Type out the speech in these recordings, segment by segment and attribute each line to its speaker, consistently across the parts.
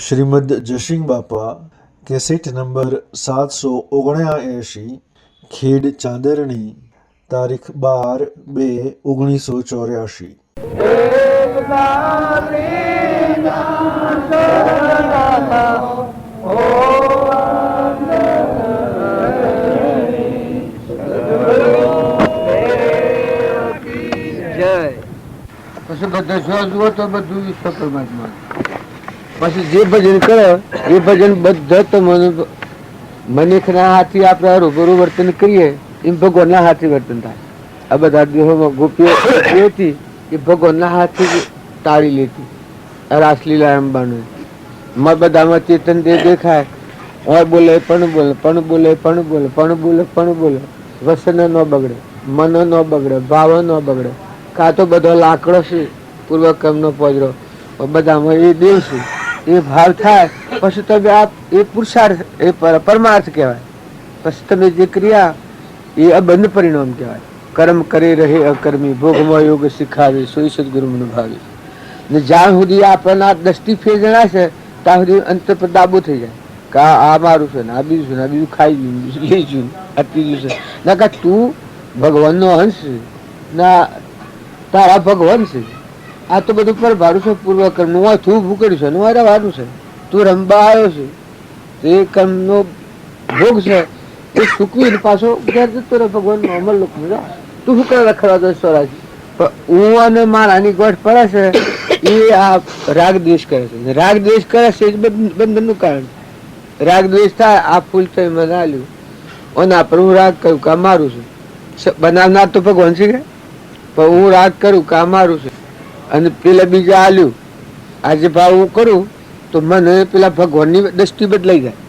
Speaker 1: શ્રીમદ જશિંગ બાપા cassette number 779 ખેડ ચાંદરણી તારીખ
Speaker 2: 12/2/1984। બધા જુઓ તો બધું વિશ્વ પરમાત્મા. પછી જે ભજન કરે એ ભજન બધા તો મનીખના હાથી આપણે રૂબરૂ વર્તન કરીએ એમ ભગવાનના હાથી વર્તન થાય. આ બધા દેહોમાં ગોપીઓ હતી એ ભગવાનના હાથી તાળી લેતી. રાસલીલા અંબાનું બધામાં ચેતન દેખાય. ઓય બોલે પણ બોલે પણ બોલે પણ બોલે પણ બોલે પણ બોલે. વસન ન બગડે, મન ન બગડે, ભાવ ન બગડે. કાં તો બધો લાકડો છે પૂર્વક્રમનો પોજરો, બધામાં એ દેવ છે. એ ભાવ થાય પછી તમે આ એ પુરુષાર્થ એ પરમાર્થ કહેવાય. પછી તમે જે ક્રિયા એ અબંધ પરિણામ કહેવાય. કર્મ કરી રહે અકર્મી ભોગમાં યોગ શીખાવે સોઈ સદગુરુ મનોભાવે. ને જ્યાં સુધી આપણને દ્રષ્ટિ ફેર જણાશે ત્યાં સુધી અંત પર દાબો થઈ જાય કે આ મારું છે ને આ બીજું છે ને આ બીજું ખાઈ ગયું લઈ ગયું આ ત્રીજું છે ના કે તું ભગવાનનો અંશ છે ના તારા ભગવાન છે. આ તો બધું પર ભારું છે પૂર્વકર્મ નું. તું ભૂકડ્યું છે નું રવાનું છે. તું રંબા આવ્યો છે એ કર્મનો ભોગ છે એ સુકવીને પાછો ઘેર જતો રહે ભગવાન નો અમલ લોકો. તું શું કરે રખડવા દો સ્વરાજી. હું અને મારાની ગોઠ પડે છે એ આ રાગ દ્વેષ કરે છે. રાગ દ્વેષ કરે છે એ બંધન નું કારણ. રાગ દ્વેષ થાય આ ફૂલ થઈ મને આલ્યું ઓના પર હું રાગ કરું કે મારું છે. બનાવનાર તો ભગવાન છે કે પણ હું રાગ કરું કે મારું છે અને પેલા બીજા આલ્યું. આજે ભાવ હું કરું તો મને પેલા ભગવાનની દ્રષ્ટિ બદલાઈ જાય.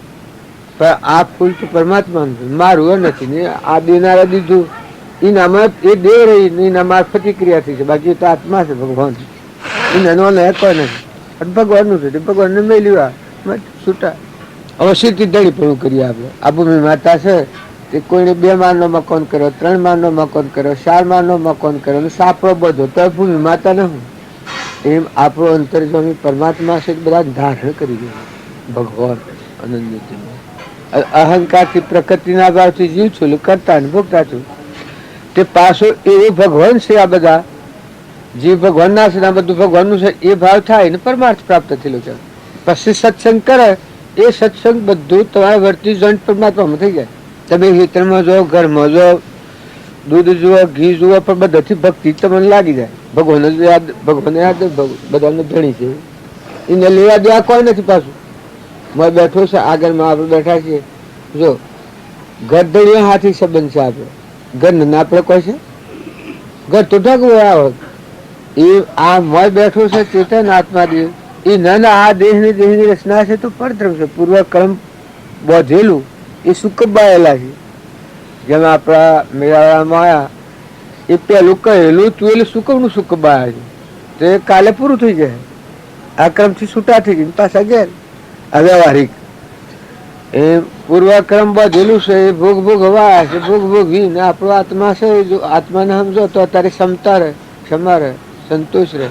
Speaker 2: પણ આ ફૂલ તો પરમાત્માનું છે મારું નથી ને આ દેનારા દીધું એનામાં એ દે રહી એના મારફત ક્રિયા થઈ છે. બાકી તો આત્મા છે ભગવાન એના નો કોઈ નથી ભગવાનનું છે ભગવાનને મેલ્યું આ છૂટા. હવે સીધી દળી પણ કરીએ આપણે. આ ભૂમિ માતા છે તે કોઈને 2 માળનો મકાન કર્યો, 3 માળનો મકાન કર્યો, 4 માળનો મકાન કર્યો, સાપડો બધો તો ભૂમિ માતા ન હું. એમ આપણો અંતર્જ્વામી પરમાત્મા છે બધા ધારણ કરી ગયો ભગવાન અનંત. અહંકારથી પ્રકૃતિના ભાવથી જીવ છું કરતા ને ભોગતા છું તે પાછો એવો ભગવાન છે. આ બધા જીવ ભગવાન ના છે ને આ બધું ભગવાનનું છે એ ભાવ થાય ને પરમાર્થ પ્રાપ્ત થયેલો છે. પછી સત્સંગ કરે એ સત્સંગ બધું તમારે વર્તી જોઈન્ટ પરમાત્મામાં થઈ જાય. તમે હિતરમાં જો ઘરમાં જો દૂધ જુઓ ઘી જુઓ પણ બધાથી ભક્તિ તમને લાગી જાય. ભગવાન યાદ ભગવાન યાદ બધાને ધણી છે એને લેવા દેવા કોઈ નથી. પાછું મેં બેઠો છે આગળમાં આપણે બેઠા છીએ જો ઘર ધણીઓ હાથી સંબંધ છે. આપણે ઘર ના આપણે કોઈ છે ઘર તો ઢગવું આવે એ આ મોય બેઠો છે ચેતન આત્મા દેવ એ નાના આ દેહની રચના છે તો પરદ્રમ છે. પૂર્વક્રમ બોધેલું એ સુકબાયેલા છે. જેમ આપણા મેળામાં આવ્યા એ પેલું કહેલું તું સુકવનું સુકબાયા છે તો એ કાલે પૂરું થઈ જાય. આ ક્રમથી છૂટા થઈ જાય પાછા ઘેર. આ વ્યવહારિક એ પૂર્વક્રમ બધેલું છે એ ભોગ ભોગવા છે ભોગ ભોગવી ને આપણો આત્મા છે. જો આત્માને સમજો તો અત્યારે ક્ષમતા રહે ક્ષમા રહે સંતોષ રહે.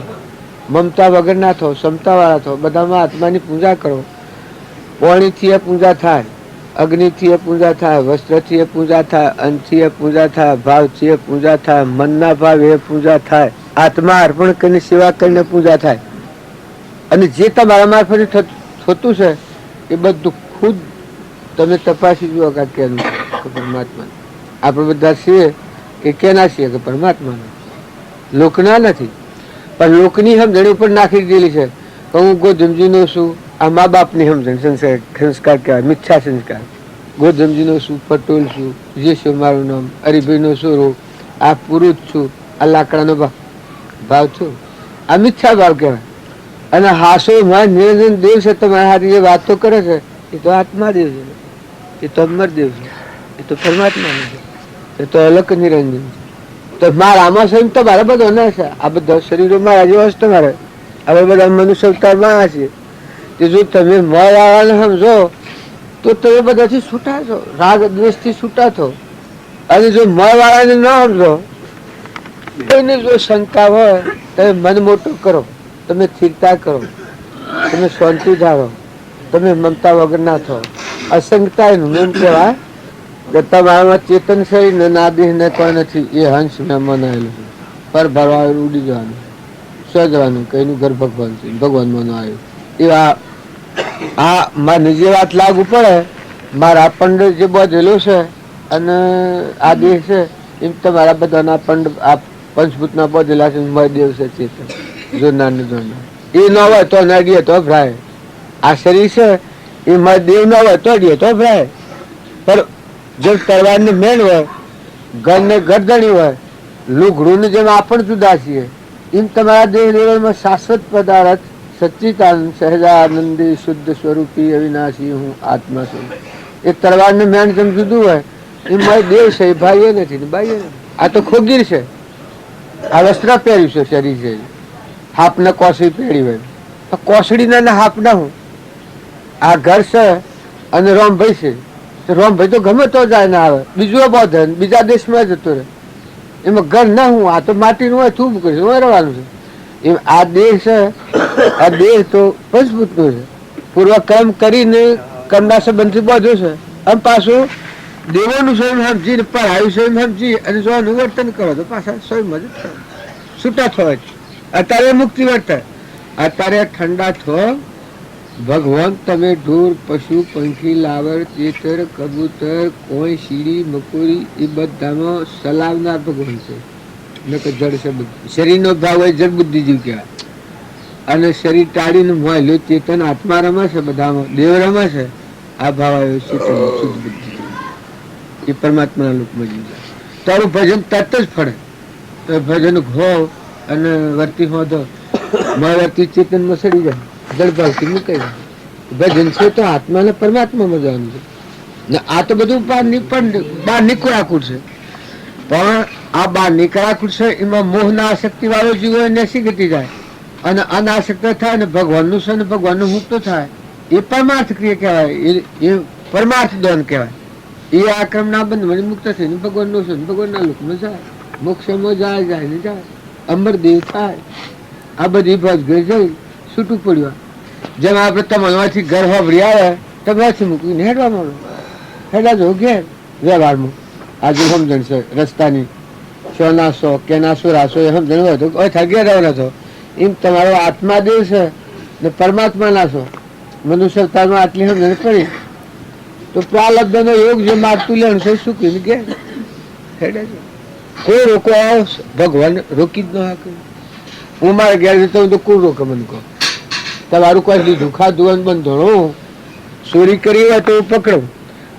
Speaker 2: મમતા વગર ના થો ક્ષમતા વાળા થો. બધામાં આત્માની પૂજા કરો. પાણીથી એ પૂજા થાય, અગ્નિથી એ પૂજા થાય, વસ્ત્રથી એ પૂજા થાય, અન્નથી એ પૂજા થાય, ભાવથી એ પૂજા થાય, મનના ભાવ એ પૂજા થાય. આત્મા અર્પણ કરીને સેવા કરીને પૂજા થાય. અને જે તમારા મારફતે થતું છે એ બધું ખુદ તમે તપાસી જુઓ કે કેનું છે પરમાત્મા. આપણે બધા છીએ કે કેના છીએ કે પરમાત્માના. લોકના નથી પણ લોકની સમજણ ઉપર નાખી દીધેલી છે કે હું ગોધમજીનો છું. આ મા બાપની સમજણ સંસ્કાર કહેવાય મિથ્યા સંસ્કાર. ગોધમજીનો છું, પટોલ છું, જે છું મારું નામ, હરિભાઈનો છોરો, આ પુરુષ છું, આ લાકડાનો ભાવ છું. આ મિથ્યા ભાવ કહેવાય. અને હાસો નિરંજન દેવ છે તમારા હાથે જે વાતો કરે છે એ તો આત્મા દેવ છે, એ તો અમર દેવ છે, એ તો પરમાત્મા છે, એ તો અલગ નિરંજન છે. તો મારામાં છે તમારે બધો ના છે. આ બધા શરીરો મારા જેવા છે તમારે. હવે બધા મનુષ્ય અવતારમાં છે કે જો તમે મળવાને સમજો તો તમે બધાથી છૂટા છો. રાગ દ્વેષથી છૂટા થો. અને જો મળવાળાને ન સમજો કોઈને જો શંકા હોય તમે મન મોટું કરો, તમે સ્થિરતા કરો, તમે શાંતિ ધારો, તમે મમતા વગર ના થો. અસંગતા એનું એમ કહેવાય કે તમારામાં ચેતન શરીર ને નાદેહ ને કોઈ નથી. એ હંસ મેં મનાયેલું છે. પર ભરવા ઉડી જવાનું, સજવાનું કઈનું ઘર ભગવાન છે, ભગવાન મનો આવ્યું. એવા આ મને જે વાત લાગુ પડે, મારા પંડિત જે બધેલું છે અને આ દેહ છે એમ તમારા બધાના આ પંચભૂતના બધેલા છે. મહાદેવ છે ચેતન જોનાર ને જોનાર. એ ન હોય તો નડીએ તો ભરાય. આ શરીર છે એ મહાદેવ ન હોય તો અડીએ તો ભરાય. પણ જો તરવાર ને મેન હોય, ઘર ને ગરદણી હોય, લુઘડું ને જેમ આપણ જુદા છીએ એમ તમારા દેહ લેવલમાં શાશ્વત પદાર્થ સચ્ચિદાનંદ સહેજાનંદી શુદ્ધ સ્વરૂપી અવિનાશી હું આત્મા છું. એ તલવાર ને મેન જેમ જુદું હોય એ મારે દેવ છે. એ ભાઈ એ નથી ને બાઈ નથી. આ તો ખોગીર છે. આ વસ્ત્ર પહેર્યું છે શરીર છે. હાપ ને કોસડી પહેરી હોય કોસડી ના હાપ ના હું. આ ઘર છે અને રોમભાઈ છે. રોમભાઈ તો ગમે તો જાય ને આવે. બીજું બધે બીજા દેશમાં જતો રહે. એમાં ઘર ના હું. આ તો માટીનું હોય થૂબ કરીશું રહેવાનું છે. એમ આ દેહ છે. આ દેહ તો પંચભૂતનું છે. પૂર્વ કર્મ કરીને કર્મના સંબંધથી બધું છે. આમ પાછું દેવાનું સ્વયં સમજીને પઢાયું સ્વયં સમજી અને જો અનુવર્તન કરો તો પાછા સ્વયં જ છૂટા થવા. અત્યારે મુક્તિ વર્તાય. અત્યારે ઠંડા થો. ભગવાન તમે ઢોર પશુ પંખી લાવર ચેતર કબૂતર કોઈ શીડી મકોરી એ બધામાં સલાવનાર ભગવાન છે. જળ છે. શરીરનો ભાવ હોય જળ બુદ્ધિજીવ કહેવાય. અને શરીર ટાળીને મોયલું ચેતન આત્મા રમે છે. બધામાં દેવ રમે છે. આ ભાવ આવ્યો શુદ્ધ બુદ્ધિ. એ પરમાત્માના લોકમાં જીવ જાય. તારું ભજન તરત જ ફળે. તો ભજન ઘો અને વર્તી હોધો વર્તી ચેતનમાં સડી જાય. જળભાવથી મૂકાઈ જાય. ભજન છે તો આત્માને પરમાત્મામાં જવાનું છે ને. આ તો બધું બહાર નીકળાકુટ છે. પણ આ બહાર નીકળાકુટ છે એમાં મોહના આસક્તિ વાળો જીવ હોય ને ગતિ જાય અને અનાસક્ત થાય ને ભગવાનનું છે ને ભગવાનનું મુક્ત થાય. એ પરમાર્થ ક્રિયા કહેવાય. એ પરમાર્થ દોન કહેવાય. એ આ ક્રમ ના બંધ મને મુક્ત થઈને ભગવાનનું છે ભગવાનના લોકમાં જાય. મોક્ષમાં જાય ને જાય. અમરદેવ થાય. આ બધી ભજગઈ જઈ છૂટું પડ્યું. જેમ આપણે તમારથી ઘર હોભરી આવે તમારથી મૂકીને હેડવા માંડો. હેડા જો ઘેર વ્યવહારમાં આજે સમજણ છે રસ્તાની. સો ના સો કેના સો રાસો એ સમજણ હોય તો ઘેર રહેવાનો છો. એમ તમારો આત્મા દેવ છે ને પરમાત્મા ના છો. મનુષ્ય અવતારમાં આટલી સમજણ પડી તો પ્રાલબ્ધ નો યોગ જે માગતું લેણ છે સુખી ઘેર હેડે છે. કોઈ રોકો ભગવાન રોકી જ ન હાકે. હું મારે ઘેર જતો હું તો કોણ રોકે મને કહો. તમારું કોઈ લીધું ખાધું બંધોણું ચોરી કરી હોય તો હું પકડું.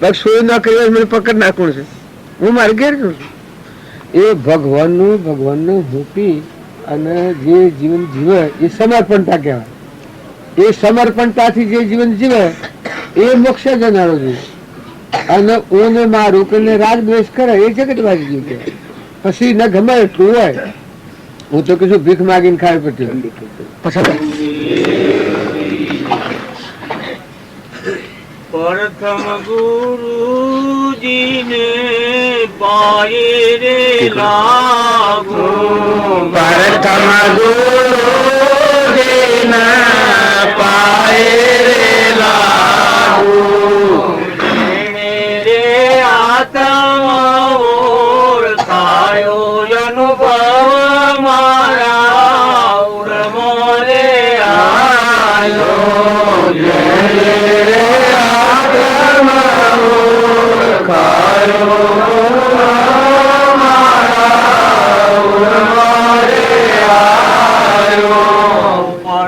Speaker 2: બસ ચોરી ના કરી હોય મને પકડ નાખવું છે. હું મારે ઘેર જઉં છું. એ ભગવાનનું મૂકી અને જે જીવન જીવે એ સમર્પણતા કહેવાય. એ સમર્પણતાથી જે જીવન જીવે એ મોક્ષ જનારો છે. અને ઓને મારું કે રાગદ્વેષ કરે એ જગતવાદી જીવ કહેવાય. પછી ન ગમે એટલું હોય. હું તો કશું ભીખ માગીને ખાય પછી
Speaker 3: પ્રથમ ગુરુજીને પાયે રે લાગો. પ્રથમ ગુરુજીને પાયે રે લાગો. રે આત્મા ઓળખાયો અનુભવ મારા ઉર્મો રે આયો.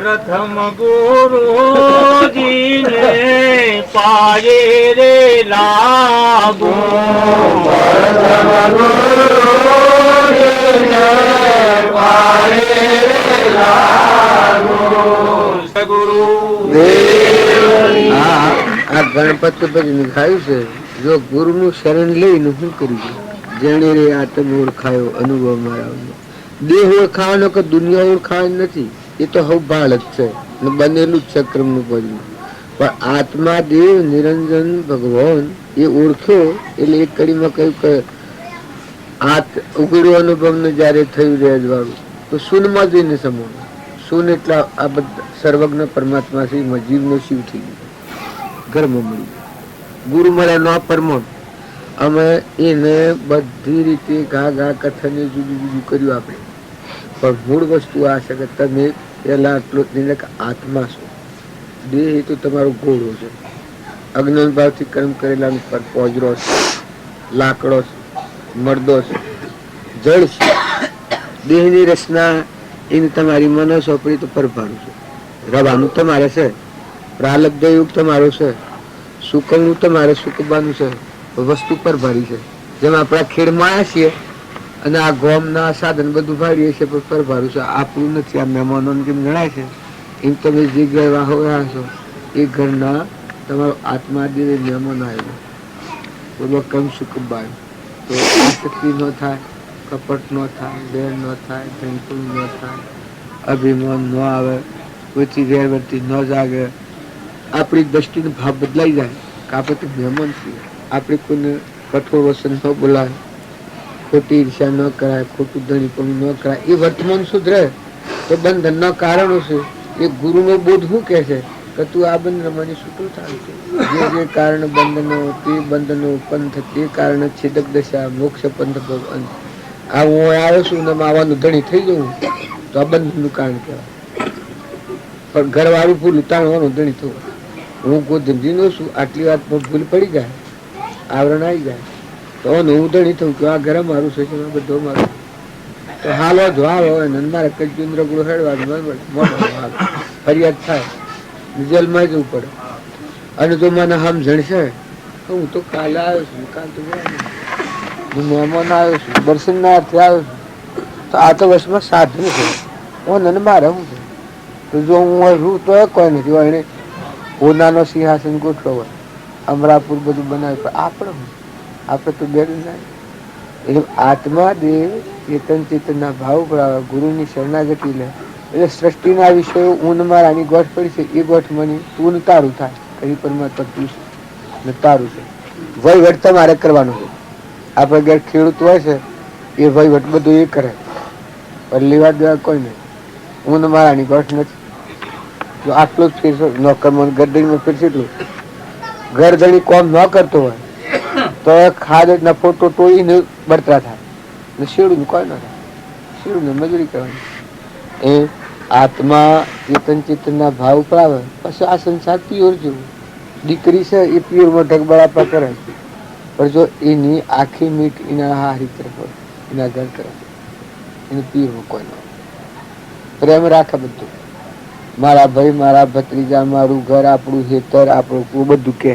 Speaker 3: પ્રથમ ગુરુજીને પાયે રે લાગો. પ્રથમ ગુરુજીને પાયે રે લાગો. ગુરુ
Speaker 2: આ ગણપતિ ભજન ખાયું છે. જો ગુરુનું શરણ લઈને શું કર્યું. જેને રે આત્મ ઓળખાયો અનુભવ મારા. દેહ ઓળખાવાનો કે દુનિયા ઓળખાવાની નથી. એ તો હવ ભાળ જ છે ને બનેલું જ છે ક્રમનું ભજન. પણ આત્મા દેવ નિરંજન ભગવાન એ ઓળખ્યો એટલે એક કડીમાં કહ્યું કે ઉગડ્યો અનુભવ ને જયારે થયું રહે વાળું તો શૂન્યમાં જઈને સમો. શૂન્ય એટલા આ બધા સર્વજ્ઞ પરમાત્મા છે. જીવનો શિવ થઈ ગયો. ઘરમાં મળી જાય. ગુરુ મળે ન પરમો. અમે એને બધી રીતે ઘા ઘા કથન જુદું જુદું કર્યું આપણે, પણ મૂળ વસ્તુ આ છે કે તમે પેલા આટલો આત્મા છો. દેહ એ તો તમારો ઘોડો છે, અજ્ઞાન ભાવથી કર્મ કરેલા પર પોજરો છે, લાકડો છે, મરદો છે, જળ છે. દેહની રચના એની તમારી મનો સોંપડી તો પરભારું છે. રવાનું તમારે છે, પ્રાલબ્ધ યુગ તમારો છે, સુકવનું તમારે સુકવવાનું છે, વસ્તુ પરભારી છે. જેમ આપણા ખેડમાં આવ્યા છીએ અને આ ગોમના સાધન બધું ભાડીએ છીએ, પણ પરભારું છે. આપણું નથી. આ મહેમાનો કેમ ગણાય છે એમ તમે જે ઘર વાહો રહ્યા છો એ ઘરના તમારો આત્મા દેવ મહેમાન આવેલો બધો કમ સુકબાય તો આસક્તિ ન થાય, કપટ ન થાય, વેર ન થાય, ધનપુર ન થાય, અભિમાન ન આવે, કોઈથી વેરવર્તી ન જાગે. આપણી દ્રષ્ટિનો ભાવ બદલાઈ જાય કે આપણે તો મહેમાન છીએ. આપણે કોઈને કઠોર વસન ન બોલાય, ખોટી ઈર્ષા ન કરાય, ખોટું ધણીપણું ન કરાય. એ વર્તમાન સુધરે તો બંધનના કારણો છે. એ ગુરુનો બોધ શું કહે છે કે તું આ બંધનમાંથી છૂટું થાય છે. જે જે કારણ બંધનો તે બંધનો પંથ તે કારણ છેદક દશા મોક્ષ પંથ ભગવાન. આ હું આવ્યો છું ને આવવાનું ધણી થઈ જવું તો આ બંધનનું કારણ કહેવાય. પણ ઘરવાળું ભૂલ ઉતારવાનું ધણી થવું. હું કોઈ ધમજીનો છું આટલી વાતમાં ભૂલ પડી જાય, આવરણ આવી જાય તો હું ધણી થયું કે આ ઘર મારું છે, બધો મારું. તો હાલો જ હાલ હોય ને મારે કજુંદ્ર ગુરુ હેડવાનું ફરિયાદ થાય, જેલમાં જવું પડે. અને જો મને સમજણ છે હું તો કાલે આવ્યો છું, કાલ તો હું મહેમાન આવ્યો છું, દર્શન ના અર્થે આવ્યો છું, તો આ તો વર્ષમાં સાધન છે. મને મારે શું છે? તો જો હું રૂ તો કોઈ નથી હોય એને પોતાનો સિંહાસન ગોઠવો હોય, અમરાપુર બધું બનાવ્યું, પણ આપણે તો બેરું ના. એટલે આત્મા દેવ ચેતન ચેતનના ભાવ પર ગુરુની શરણાગતિ લે એટલે સૃષ્ટિના વિષયો ઊન મારાની ગોઠ પડી છે. એ ગોઠ મની તું તારું થાય કઈ પરમાત્મા તું છે તારું છે. વહીવટ તમારે કરવાનો છે. આપણે ઘેર ખેડૂત હોય છે એ વહીવટ બધું એ કરે, પણ લેવા દેવા કોઈ નહીં. ઊન મારાની ગોઠ નથી. જો આટલું જ ફેરશો નોકરમાં ગરદણીમાં ફેરશે એટલું. ગરદણી કોમ ન કરતો હોય તો ખાદ નફો તો ટોળીને બળતરા થાય ને શેડું કોઈ ના થાય. શેડું ને મજૂરી કરવાની. એ આત્મા ચેતન ચેતનના ભાવ ઉપર આવે પછી આ સંસાર પ્યોર જેવું. દીકરી છે એ પ્યોરમાં ઢગબળાપા કરે, પણ જો એની આખી મીટ એના હારી તરફ હોય, એના ઘર તરફ, એને પ્યોરમાં કોઈ ના પ્રેમ રાખે બધું. મારા ભાઈ, મારા ભત્રીજા, મારું ઘર, આપણું હેતર, આપણું બધું કે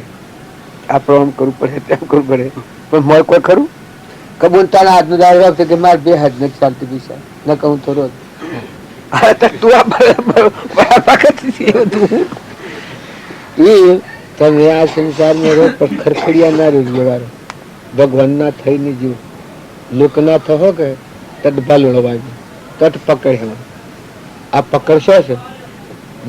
Speaker 2: આપણે આમ કરવું પડે તેમ કરવું પડે, પણ મોય કોઈ ખરું કબૂલતાના હાથ નું દાવ કે મારે બે હાથ નથી ચાલતી પૈસા ન કહું તો રોજ તમે આ સંસારમાં રહો પણ ખરખડિયા ના રોજ વ્યવહારો ભગવાન ના થઈને જીવ લોક ના થહો કે તટ ભાલડો વાગે તટ પકડ. આ પકડ શું છે?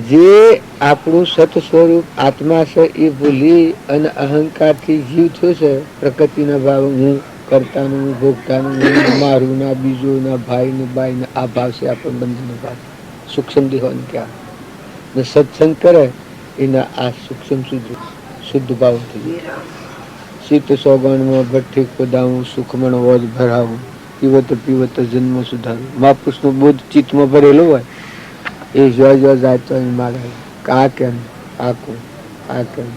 Speaker 2: જે આપણું સત સ્વરૂપ આત્મા છે એ ભૂલી અને અહંકાર થી જીવ થયો છે. પ્રકૃતિના ભાવ હું કરતાનું, ભોગતાનું, મારું ના, બીજું ના, ભાઈ ને બાઈ ને આ ભાવ છે આપણો બંધનો ભાવ. સૂક્ષ્મ દેહોને ક્યાં ને સત્સંગ કરે એના આ સૂક્ષ્મ શુદ્ધ ભાવ થઈ જાય. શીત સોગણમાં ભઠ્ઠી ખોદાવું, સુખમણ વોજ ભરાવું, પીવત પીવત જન્મ સુધારું. મહાપુરુષનો બોધ ચિત્તમાં ભરેલો હોય એ જો જાય તો મારે આ કેમ આખું, આ કેમ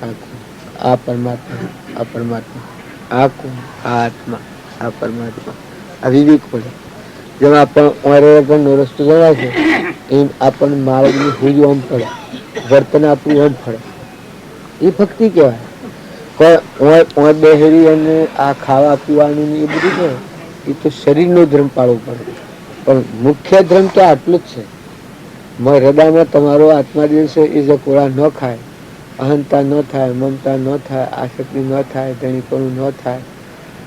Speaker 2: આખું, આ પરમાત્મા, આ પરમાત્મા, આખું, આ આત્મા, આ પરમાત્મા. આ વિવેક પડે. જેમ આપણને રસ્તો જણાય છે એમ આપણને માર્ગની હુજ આમ પડે, વર્તન આપણું આમ પડે. એ ભક્તિ કહેવાય. બેહરી અને આ ખાવા પીવાનું એ બધું છે એ તો શરીરનો ધર્મ પાળવો પડે, પણ મુખ્ય ધર્મ તો આટલું જ છે. હૃદયમાં તમારો આત્મા જે છે એ જો કોળા ન ખાય, અહંતા ન થાય, મમતા ન થાય, આસક્તિ ન થાય, ધણીપણું ન થાય,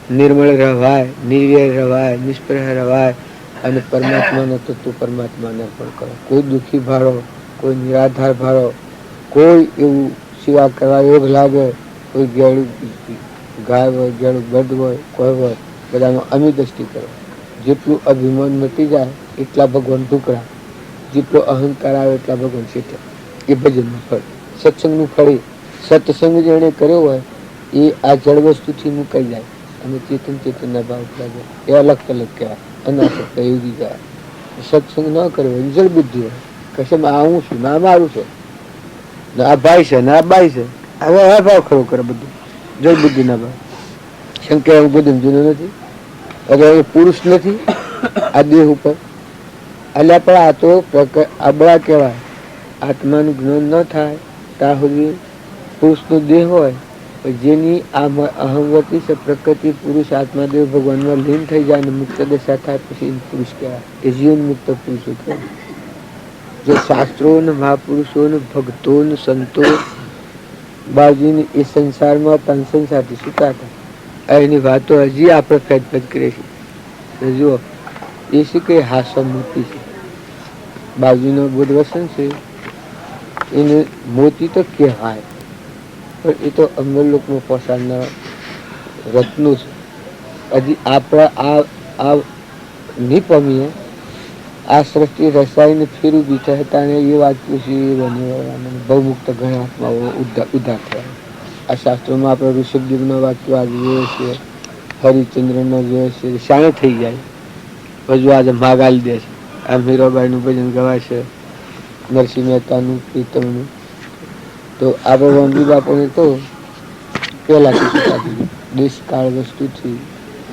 Speaker 2: નિર્મળ રહેવાય, નિર્વ્યય રહેવાય, નિષ્પ્રહ રહેવાય અને પરમાત્માનો તત્વ પરમાત્માને અર્પણ કરો. કોઈ દુઃખી ભાળો, કોઈ નિરાધાર ભાળો, કોઈ એવું સેવા કરવા યોગ લાગે, કોઈ ગેળું ગાય હોય, ગેળું બળદ હોય, કોઈ હોય, બધામાં અમી દ્રષ્ટિ કરો. જેટલું અભિમાન મટી જાય એટલા ભગવાન ટુકડા, જેટલો અહંકાર આવે એટલા ભગવાન શીખે. એ ભજનનું ફળ, સત્સંગનું ફળ, સત્સંગ જેણે કર્યો હોય એ આ જળ વસ્તુથી મુકાઈ જાય અને ચેતનના ભાવ લાગે. એ અલગ અલગ કહેવાય, અનાસક્ત યોગી કહેવાય. સત્સંગ ન કર્યો હોય જળ બુદ્ધિ હોય, કશે આ હું છું ના મારું છે, આ ભાઈ છે ને આ બાઈ છે, હવે આ ભાવ ખરો કરે બધું જળ બુદ્ધિ ના ભાવ. શંકર બધું જૂનું નથી, હવે પુરુષ નથી આ દેહ ઉપર. અલ્યા પણ આ તો અબળા કહેવાય. આત્માનું જ્ઞાન ન થાય ત્યાં સુધી પુરુષનો દેહ હોય, જેની આ અહંવતી છે પ્રકૃતિ પુરુષ આત્મા દેવ ભગવાનમાં લીન થઈ જાય અને મુક્ત દશા થાય પછી પુરુષ કહેવાય. એ જીવન મુક્ત પુરુષો કહેવાય. જે શાસ્ત્રો ને મહાપુરુષો ને ભક્તો ને સંતો બાજુની એ સંસારમાં તન સંસારથી સુતા હતા એની વાતો હજી આપણે ફેદ ફેદ કરીએ છીએ. જુઓ એ શું કે હાસ્ય મૂર્તિ છે, બાજુનો બોધવસન છે એને મોતી તો કહેવાય પણ એ તો અમરલોકમાં પહોંચાડનાર રત્નો છે. હજી આપણા આ નહીં પામીએ આ સૃષ્ટિ રસાયણ ફેર ઉભી થતા એ વાત પૂછી બહુમુક્ત ઘણા આત્માઓ ઉદ્ધાર થયા. આ શાસ્ત્રોમાં આપણે ઋષભદેવના વાક્યો આજે જોઈએ છીએ, હરિચંદ્રનો જોઈએ છે, શાણે થઈ જાય હજુ આજે માગાલી દે છે. આ મીરાબાઈનું ભજન ગવાય છે, નરસિંહ મહેતાનું પ્રીતમનું. તો આપણે વંદી બાપુને તો પહેલાથી શીખા દીધું. દેશ કાળ વસ્તુથી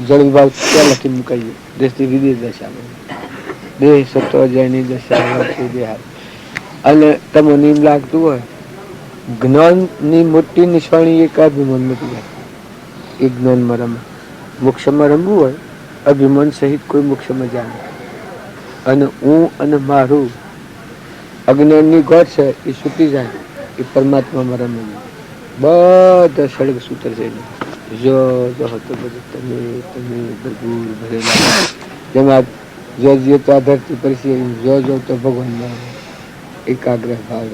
Speaker 2: જળ વિભાગ પહેલાથી મુકાઈએ, દેશથી વિદેશ દશામાં દેહ સત્વ જયની દશા દેહાય. અને તમને એમ લાગતું હોય જ્ઞાનની મોટી નિશાની એક અભિમાન નથી જાય. એ જ્ઞાનમાં રમે, મોક્ષમાં રમવું હોય અભિમાન સહિત કોઈ મોક્ષમાં જાય. અને હું અને મારું અજ્ઞાનની ગોઠ છે એ છૂટી જાય, એ પરમાત્મામાં રમે. બધા સળગ સૂત્ર છે જો જો હતો બધું તમે તમે ભરપૂર ભરેલા. જેમાં જો જે તો આ ધરતી પર છે જો જો તો ભગવાનમાં એકાગ્ર ભાવ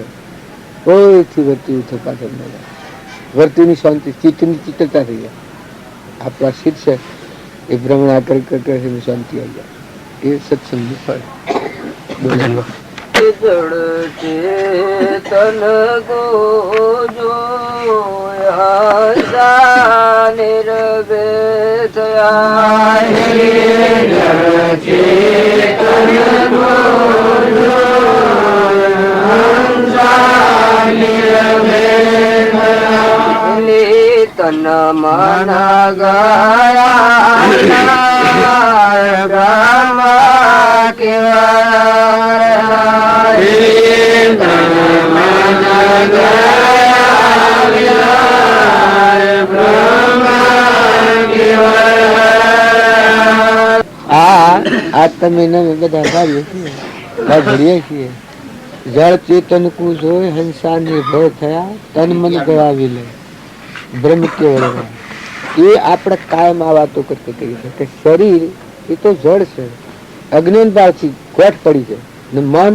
Speaker 2: કોઈથી વર્તી થતા વર્તીની શાંતિ ચિત્તની ચિત્તતા થઈ જાય. આપણા શીત છે એ ભ્રમણા કરી શાંતિ આવી જાય. એ સત્સંગનું ફળ. ચેતન ગોજો નિર્ભે થયા તન મન ગયા આ તમે બધા ભાવીએ છીએ ભણીએ છીએ. જળ ચેતન કુ જોઈ હંસા નિર્ભય થયા તન મન ગવાવી લે બ્રહ્મ કેવળ. એ આપણે કાયમ આ વાતો કરતી કરી છે કે શરીર એ તો જળ છે, અજ્ઞાન ભાવથી ગોઠ પડી છે ને મન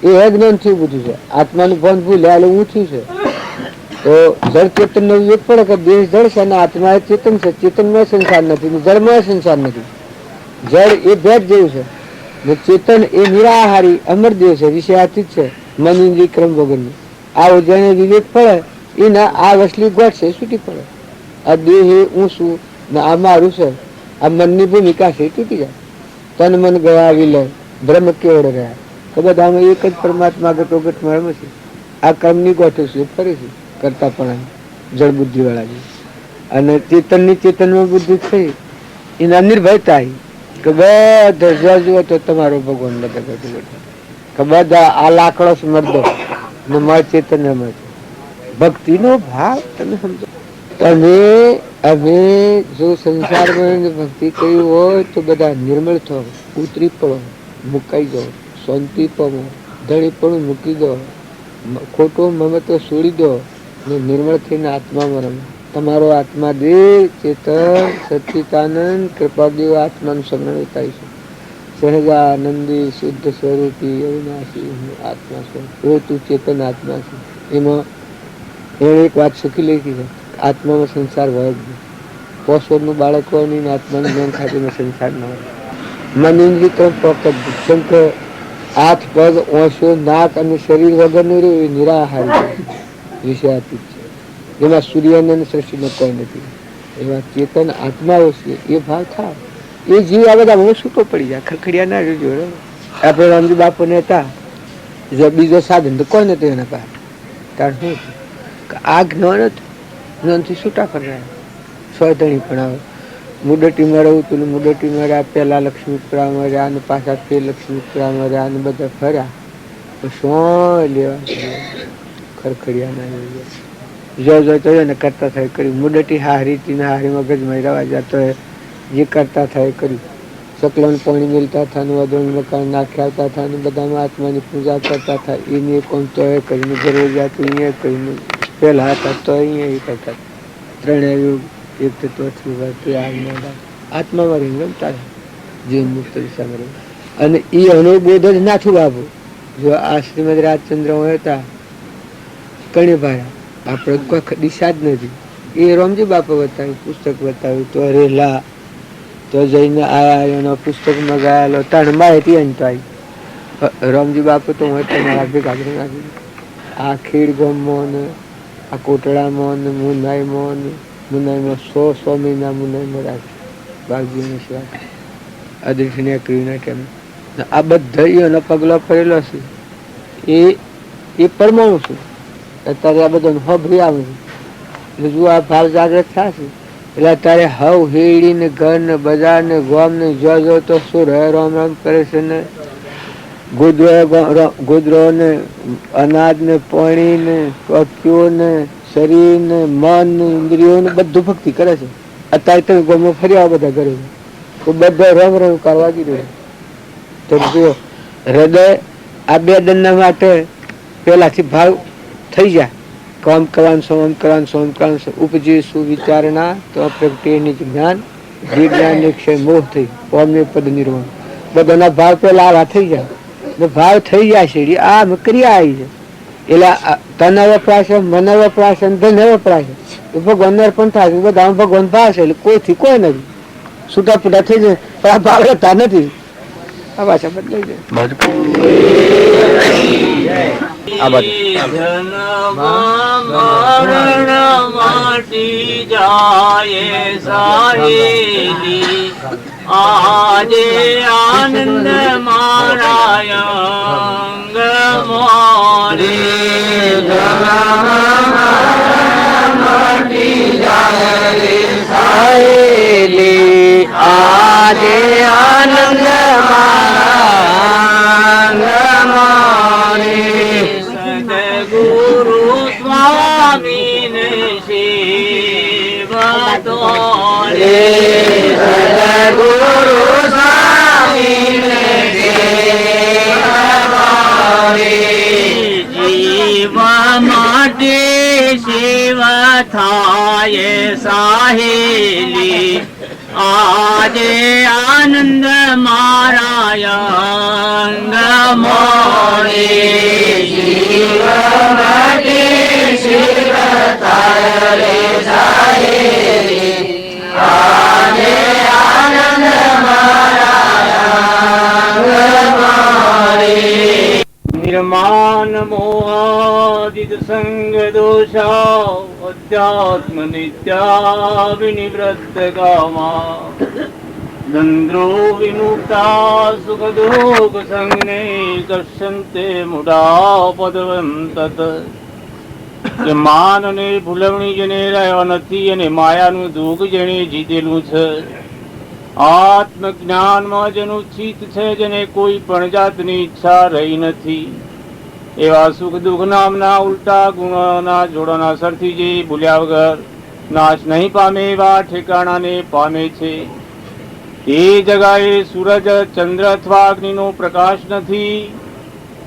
Speaker 2: એ અજ્ઞાન થી બધું છે. આત્માનું ભાન ભૂલ્યા એટલે ઊંચું છે. તો જળ ચેતન નો વિવેક પડે કે દેહ જળ છે અને આત્મા ચેતન છે. ચેતનમાં સંસાર નથી, જળમાં સંસાર નથી. જળ એ ભેટ જેવું છે ને ચેતન એ નિરાહારી અમરદેવ છે, વિષયાતીત છે, મન ઇન્દ્રિય ક્રમ વગરનું. આવો જેને વિવેક પડે એના આ વસલી ગોઠ છે છૂટી પડે. આ દેહ એ હું છું ને આ મારું છે, આ મનની ભૂમિકા છે તૂટી જાય. તન મન ગવાવી લે બ્રહ્મ કેવળ રહ્યા. તો બધામાં એક જ પરમાત્મા ઘટોઘટ મળે છે. આ કર્મની ગોઠો છે ફરે છે કરતા પણ જળ બુદ્ધિ વાળા છે. અને ચેતનની ચેતનમાં બુદ્ધિ થઈ એના નિર્ભયતા કે બધા જુઓ તો તમારો ભગવાન કે બધા આ લાકડો મરદો ને મળ ચેતન રમે છે. ભક્તિ નો ભાવ તમે સમજો. તમે અમે જો સંસારમાં ભક્તિ કરી હોય તો બધા નિર્મળ થો, ઉતરી પડો, મુકાઈ જાઓ, શાંતિ પામો, ધણી પણ મૂકી દો, ખોટો મમત્વ છોડી દો ને નિર્મળ થઈને આત્મામાં રમો. તમારો આત્મા દેહ ચેતન સચ્ચિદાનંદ કૃપાદેવ આત્માનું સમરણ થાય છે. સહજાનંદી શુદ્ધ સ્વરૂપી અવિનાશી આત્મા સ્વરૂપ તું ચેતન આત્મા છે. એમાં એને એક વાત સુખી લખી છે, આત્મામાં સંસાર હોય જ નહીં. 5 વર્ષનું બાળક હોય નહીં આત્માનું જ્ઞાન ખાતીમાં સંસાર ન હોય. મન ઇન્દ્રિય તો પોકટ શંકર હાથ પગ ઓછો નાક અને શરીર વગરનું રહ્યું એ નિરાહારી વિષયાતીત છે. જેમાં સૂર્યને અને સૃષ્ટિને કોઈ નથી, એવા ચેતન આત્માઓ છે. એ ભાવ થાય એ જીવ આ બધા હું છૂટો પડી જાય, ખખડિયા ના રહેજો. આપણે રામજી બાપુને હતા, બીજો સાધન તો કોઈ નતું એના પાસે. કારણ શું આ જ્ઞાન હતું, જ્ઞાનથી છૂટા ફર્યા. સ્વધણી પણ આવે મુડટીમાં રહું તું, મુડટીમાં રહ્યા, પેલા લક્ષ્મીપુરા મળ્યા અને પાછા ફેર લક્ષ્મીપુરા મળ્યા અને બધા ફર્યા. તો શું લેવા ખરખડિયા ના જો તો એને કરતા થાય કર્યું. મુડટી હારી હારી મગજમાં રવા જતો હોય, જે કરતા થાય કર્યું. સકલન પાણી મેળતા હતા, વધોણ મકાન નાખી આવતા હતા, અને બધામાં આત્માની પૂજા કરતા હતા. એને કોણ તો એ કરીને જરૂરિયાત અહીંયા કરીને પહેલા હતા તો અહીંયા એ કરતા. ત્રણેય યુગ એક તત્વથી આત્મામાં રહીને રમતા જીવન મુક્ત દિશામાં રહે. અને એ અનુબોધ જ નાથું બાબુ. જો આ શ્રીમદ રાજચંદ્ર હતા કણી ભાયા, આપણે કોઈ દિશા જ નથી. એ રામજી બાપા બતાવ્યું, પુસ્તક બતાવ્યું તો રેલા તો જઈને આયા, એનો પુસ્તક મગાયેલો ત્રણ માહિતી અંત આવી. રામજી બાપુ તો હું તમારા ભેગા નાખી આ ખેડ ગામમાં ને આ કોટડામાં ને મુનાઈમાં ને મુનાઈમાં 100 મહિના મુનાઈમાં રાખી બાગજીની સેવા અદૃશ્યને કરી નાખ્યા. આ બધા એનો પગલો ફરેલો છે. એ પરમાણુ છે. અત્યારે આ બધાને હભરી આવે છે. એટલે જો આ ભાવ જાગૃત થશે એટલે અત્યારે હવ હેડી ને ઘર ને બજાર ને ગોમ ને જો તો શું રહે રામ રામ કરે છે ને ગુદરો ને અનાજ ને પાણી ને પક્ષીઓ ને શરીર ને મન ને ઇન્દ્રિયો ને બધું ભક્તિ કરે છે. અત્યારે તમે ગોમાં ફર્યા બધા ઘરે તો બધા રમ રમ કરવા દીધું. તો જો હૃદય આ બે દંડના માટે પેલાથી ભાવ થઈ જાય. કામ કરવાનું સોમ કરવાનું સોમ કરવાનું ઉપજી સુવિચારણા તો પ્રગટેની જ્ઞાન જે જ્ઞાન ક્ષય મોહ થઈ ઓમને પદ નિર્વાણ બધાના ભાવ પેલા આવા થઈ જાય. ભાવ થઈ જાય છે આ ક્રિયા આવી છે. એટલે તન વપરાશે, મન વપરાશે, ધન વપરાશે. ભગવાન અર્પણ થાય બધા ભગવાન ભાવશે. એટલે કોઈથી કોઈ નથી છૂટા પૂટા થઈ જાય. પણ આ ભાવ રહેતા નથી. આ ભાષા બદલાઈ
Speaker 3: જાય. આજે આનંદ મારાયંગ મોરે આજે આનંદ મારાયંગ મોરે સદગુરુ સ્વામી ને સેવા તો સદગુરુ સ્વામી જીવા માટે સેવા થાય સાહેલી. આજે આનંદ મારાયંગ મોરે જીવા માટે સેવા થાય સાહેલી. આજે આનંદ નિર્માણ મોહાદિત સંગ દોષા અધ્યાત્મ નિત્યા વિનિવૃત્ત કામા દંદ્રો વિમુક્તા સુખ દુઃખ સંજ્ઞે કર્ષંતે મુડા પદવં તત. માન અને ભૂલવણી જેને રહ્યા નથી અને માયાનું દુઃખ જેને જીતેલું છે, આત્મજ્ઞાનમાં જેનું ચિત્ત છે, જેને કોઈ પણ જાતની ઈચ્છા રહી નથી, એવા સુખ દુઃખ નામના ઉલટા ગુણોના જોડાના સરથી જે ભૂલ્યા વગર નાશ નહીં પામે એવા ઠેકાણાને પામે છે. એ જગાએ સૂરજ, ચંદ્ર અથવા અગ્નિનો પ્રકાશ નથી.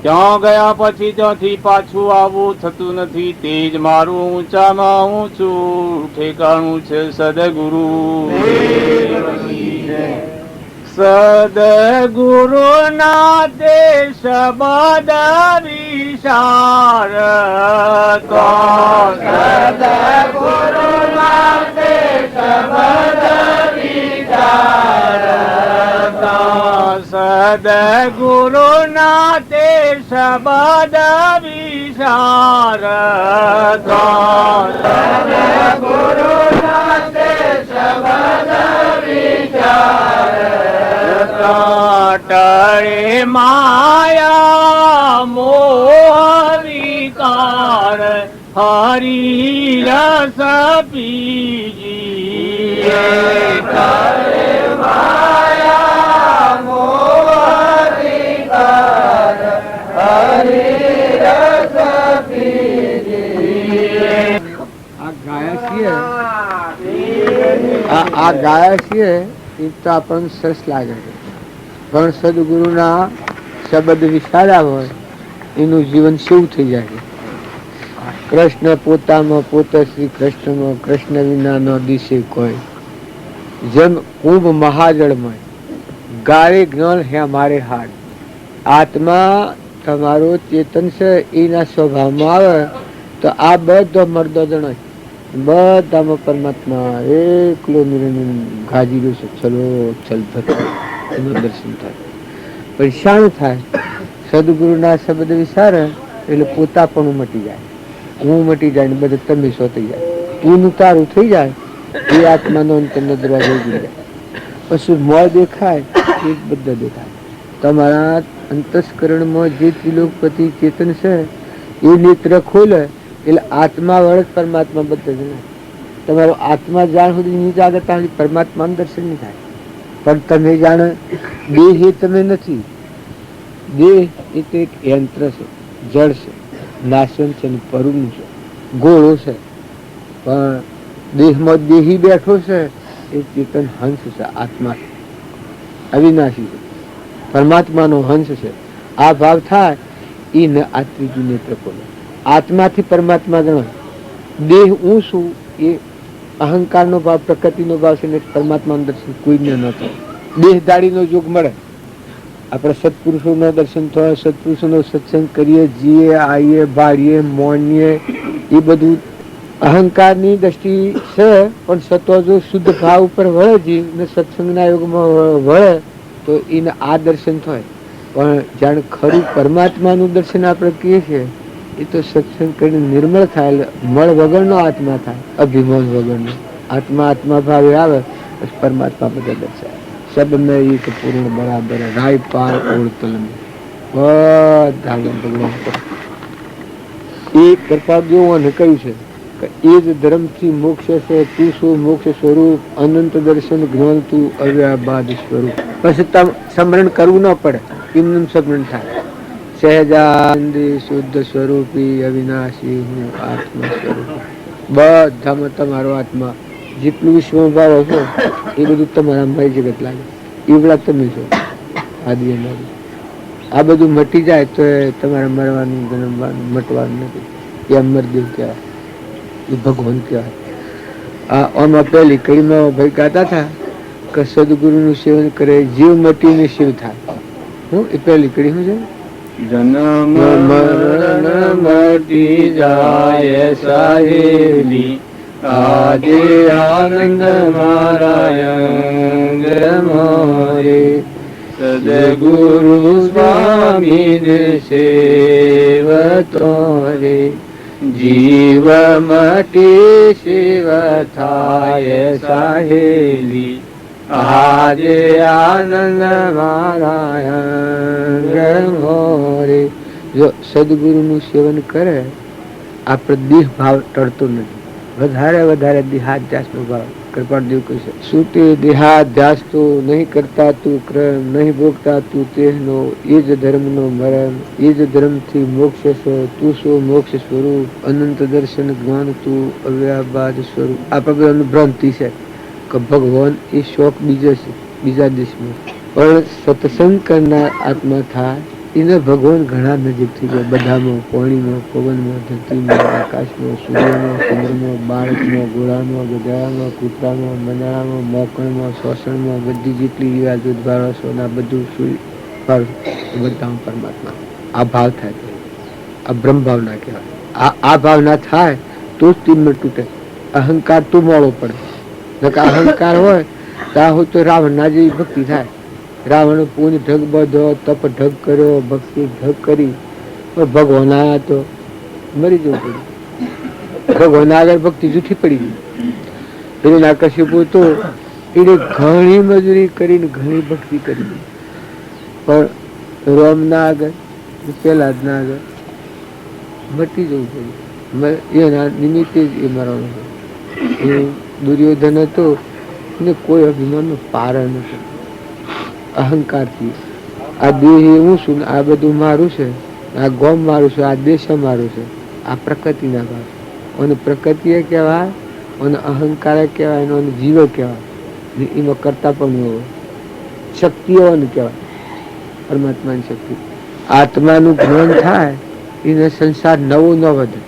Speaker 3: ત્યાં ગયા પછી ત્યાંથી પાછું આવવું થતું નથી. તે જ મારું ઊંચામાં ઊંચું ઠેકાણું છે સદગુરુ. સદગુરુ ના તે શબ્દ વિશાર સદગુરુ ના તે શબ્દ વિચાર સદગુરુ ના તે શબ્દ વિશાર વિચાર ટળે માયા મોહ વિકાર હરી રસ પીજી
Speaker 2: આ ગાયા છીએ એ તો આપણને સરસ લાગે છે, પણ સદગુરુના શબ્દ વિચાર્યા હોય એનું જીવન શું થઈ જાય છે. કૃષ્ણ પોતામાં પોતે શ્રી કૃષ્ણમાં, કૃષ્ણ વિના નો દિશે કોઈ. જેમ કુંભ મહાજળમય ગારે જ્ઞાન હે મારે હાડ. આત્મા તમારો ચેતન છે એના સ્વભાવમાં આવે તો આ બધો મરદો જણો બધામાં પરમાત્મા એકલો નિરંજન ગાજીલો છે, ચલો ચલ એનું દર્શન થાય. પણ શાણ થાય સદગુરુના શબ્દ વિચારે એટલે પોતાપણું મટી જાય, હું મટી જાય ને બધું તમે સો થઈ જાય, તું તારું થઈ જાય. એ આત્માનો અંતરનો દરવાજો ઉગી જાય. પછી મોં દેખાય એ બધા દેખાય. તમારા અંતસ્કરણમાં જે ત્રિલોકપતિ ચેતન છે એ નેત્ર ખોલે એટલે આત્મા વડે પરમાત્મા બધા જ ના. તમારો આત્મા જાણ સુધી નહીં જાગે ત્યાં સુધી પરમાત્માનું દર્શન નહીં થાય. પણ તમે જાણો દેહ એ તમે નથી. દેહ એ તો એક યંત્ર છે, જળ છે, નાશન છે, પરુનું છે, ગોળો છે. પણ દેહમાં દેહી બેઠો છે એ ચેતન હંસ છે, આત્મા છે, અવિનાશી છે, પરમાત્માનો હંસ છે. આ ભાવ થાય એ ન આ ત્રીજું નેત્ર ખોલે. આત્માથી પરમાત્મા ગણો. દેહ હું છું એ અહંકારનો ભાવ, પ્રકૃતિનો ભાવ છે ને પરમાત્માનું દર્શન કોઈને ન થાય. દેહદારીનો યોગ મળે. આપણે સત્પુરુષોના દર્શન થાય, સત્પુરુષોનો સત્સંગ કરીએ, જીએ, આવીએ, ભાળીએ, મોણીએ, એ બધું અહંકારની દ્રષ્ટિ છે. પણ સત્વ જો શુદ્ધ ભાવ ઉપર વળે જી ને સત્સંગના યોગમાં વળે તો એને આ દર્શન થાય. પણ જાણે ખરું પરમાત્માનું દર્શન આપણે કહીએ છીએ એ તો સત્સંગ કરીને નિર્મળ થાય, મળ વગરનો આત્મા થાય, અભિમાન વગરનો આત્મા. આત્મા ભાવે આવે બસ પરમાત્મા બધા દર્શાય. સબ મેં એક પૂર્ણ બરાબર રાય પાર ઓળતલ બધા ભગવાન એ કૃપા દેવોને કહ્યું છે કે એ જ ધર્મથી મોક્ષ છે. તું શું મોક્ષ સ્વરૂપ, અનંત દર્શન જ્ઞાન તું અવ્યાબાદ સ્વરૂપ. પછી સ્મરણ કરવું ન પડે, એમનું સ્મરણ થાય. સહેજાનંદી શુદ્ધ સ્વરૂપી અવિનાશી હું આત્મા સ્વરૂપ. બધામાં તમારો આત્મા જેટલું વિશ્વમાં ભાવ હશો એ બધું તમારા ભાઈ જગત લાગે. એવડા તમે છો આદિ અનાદિ. આ બધું મટી જાય તો તમારે મરવાનું, જન્મવાનું, મટવાનું નથી. એ અમરદેવ કહેવાય, એ ભગવાન કહેવાય. આમાં પહેલી કડીમાં ભાઈ કહેતા હતા કે સદગુરુનું સેવન કરે જીવ મટીને શિવ થાય. હું એ પહેલી કડી શું છે?
Speaker 3: જન્મ મરણ મટી જાય સાહેલી, આજે આનંદ મારા મોરે. સદગુરુ સ્વામી સેવતો રે, જીવ મટી શિવ થાય સાહેલી, આજે આનંદ મારા મોરે. જો સદગુરુનું સેવન કરે આપણે દેહ ભાવ ટળતો નથી. વધારે વધારે દેહાધ્યાસ નો ભાવ. કૃપાળદેવ કહે છે શું તે દેહાધ્યાસ તો નહીં કરતા તું ક્રમ, નહીં ભોગતા તું તેહનો, એ જ ધર્મનો મરણ, એ જ ધર્મથી મોક્ષ છે. તું શું મોક્ષ સ્વરૂપ, અનંત દર્શન જ્ઞાન તું અવ્યાબાદ સ્વરૂપ. આ બધાનું ભ્રાંતિ છે કે ભગવાન એ શોખ બીજો છે બીજા દેશમાં. પણ સત્સંગ કરનાર આત્મા થાય એને ભગવાન ઘણા નજીક થઈ જાય. બધામાં, પાણીમાં, પવનમાં, ધરતીમાં, આકાશમાં, સૂર્યમાં, ચંદ્રમાં, બાળકમાં, ઘોડામાં, ગધાડામાં, કૂતરામાં, મંડાળામાં, મોકણમાં, શ્વસનમાં, બધી જેટલી એવા દૂધવાળો સોના બધું બધામાં પરમાત્મા. આ ભાવ થાય, આ બ્રહ્મ ભાવના કહેવાય. આ ભાવના થાય તો જ તીમ્ર તૂટે. અહંકાર તો મોડો પડે. અહંકાર હોય ત્યાં હોય તો રાવણના જેવી ભક્તિ થાય. રાવણ પૂંજ ઢગ બધો, તપ ઢગ કર્યો, ભક્તિ ઢગ કરી, ભગવાન આવ્યા તો
Speaker 2: મરી જવું પડ્યું. ભગવાન આગળ ભક્તિ જૂઠી પડી ગઈ. હિરણ્યકશિપુ તો એને ઘણી મજૂરી કરીને ઘણી ભક્તિ કરી, પણ રામના આગળ પ્રહલાદ ના આગળ મટી જવું પડ્યું. એના નિમિત્તે જ એ મરવાનું હતું. એ દુર્યોધન હતો ને કોઈ અભિમાન પાર નથી. અહંકારથી આ દેહ હું છું, આ બધું મારું છે, આ ગોમ મારું છે, આ દેશ મારું છે, આ પ્રકૃતિના ભાગ. અને પ્રકૃતિ એ કહેવાય, અને અહંકાર કહેવાય, અને જીવ કહેવાય. એમાં કરતા પણ હોય શક્તિઓ કહેવાય, પરમાત્માની શક્તિ. આત્માનું જ્ઞાન થાય એને સંસાર નવો ન વધે,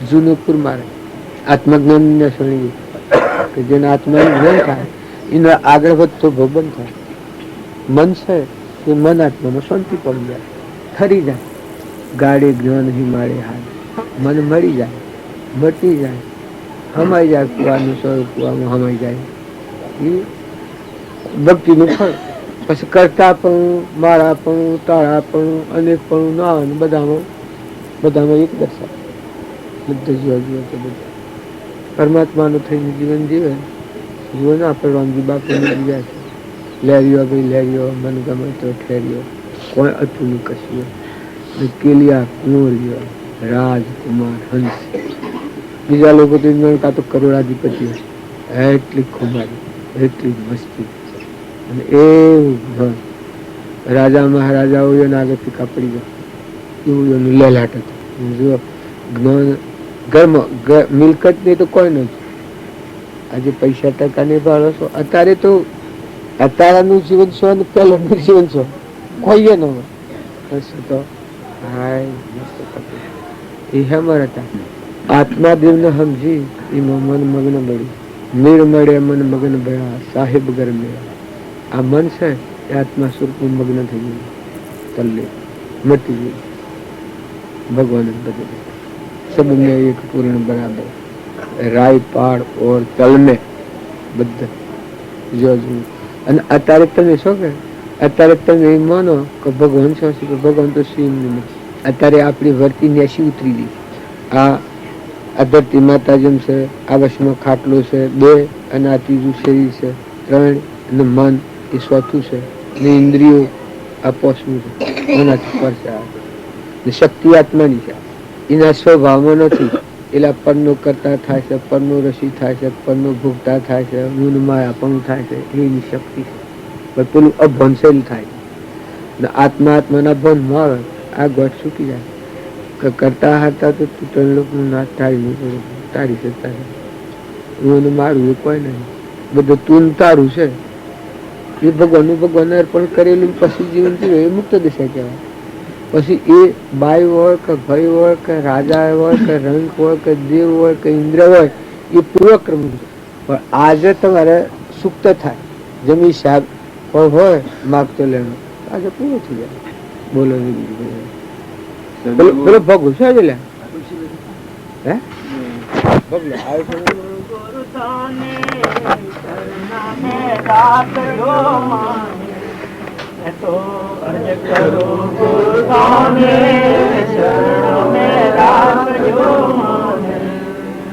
Speaker 2: જૂનું પૂર મારે. આત્મજ્ઞાન ને શરણી કે જેને આત્માનું જ્ઞાન થાય એને આગળ વધતો ભોબન થાય. મન છે એ મન આત્મામાં શાંતિ પડી જાય, ઠરી જાય. ગાડે જ્ઞાન હિમાળે હાલ મન મરી જાય, મટી જાય, હમાઈ જાય. કુવાનું સ્વરૂપ કુવામાં હમાઈ જાય. એ ભક્તિનું ફળ. પછી કરતા પણ, મારા પણ, તારા પણ, અનેક પણ ના આવે બધામાં એક દર્શાવે. બધા જીવા જીવા તો બધા પરમાત્માનું થઈને જીવન જીવે. જીવન આપણે રામજી બાપુને જીવ્યા છે. લહેરીઓ ભાઈ લહેરીઓ, મન ગમે તો ઠેરીઓ, કોઈ હતું નહીં કશું. કેલિયા કુંવરીઓ, રાજકુમાર, હંસ. બીજા લોકો તો કાં તો કરોડાધિપતિ, એટલી ખુમારી, એટલી મસ્તી. અને એવું રાજા મહારાજાઓ એના આગળથી કાપડી જાય એવું એનું લહેલાટ હતું. જો જ્ઞાન ઘરમાં મિલકત નહીં તો કોઈ નથી. આજે પૈસા ટકા ને ભાડો છો. અત્યારે તો અત્યારનું જીવન છો ને પહેલાનું જીવન છો કોઈએ ન હોય. તો એ હેમર હતા. આત્માદેવને સમજી એમાં મન મગ્ન મળ્યું. નીર મળે મન મગ્ન ભયા, સાહેબ ઘર મેળા. આ મન છે એ આત્મા સ્વરૂપમાં મગ્ન થઈ ગયું, તલ્લે મટી ગયું. ભગવાન બધે સબ મેં એક પૂર્ણ બરાબર, રાય પાડ ઓર તલ મેં બધા જોજો. અને અત્યારે તમે શું કે અત્યારે તમે એમ માનો કે ભગવાન શું છે, ભગવાન તો સીમ નહીં. અત્યારે આપણી વર્તી નેસી ઉતરી ગઈ. આ ધરતી માતા જેમ છે, આ વશમાં ખાટલો છે, 2 અને આ ત્રીજું શરીર છે, 3 અને મન એ ચોથું છે, ને ઇન્દ્રિયો આ 5મું છે. એનાથી પર છે. શક્તિ આત્માની છે, એના સ્વભાવમાં નથી. એટલે પરનો કરતા થાય છે, પરનો રસી થાય છે, પરનો ભોગતા થાય છે, મૂળ માયાપણું થાય છે. એની શક્તિ છે. પણ પેલું અભંશેલ થાય. ને આત્માના ભનમાં આવે આ ગોઠ છૂટી જાય. કરતા હતા તો તું લોકોનું નાશ તારી શકતા છે. હું મારું એ કોઈ નહીં, બધું તું તારું છે. એ ભગવાન અર્પણ કરેલું પછી જીવન જીવે એ મુક્ત દિશા કહેવાય. પછી એ બાઈ હોય કે ભાઈ હોય કે રાજા હોય કે રંગ હોય કે દેવ હોય કે ઇન્દ્ર હોય એ પૂર્વક્રમ છે. પણ આજે તમારે સુક્ત થાય. જમી શાક પણ હોય માગતો લેવાનો આજે પૂરું થઈ જાય. બોલો પેલો ભગું છે જ લે હે ભગલો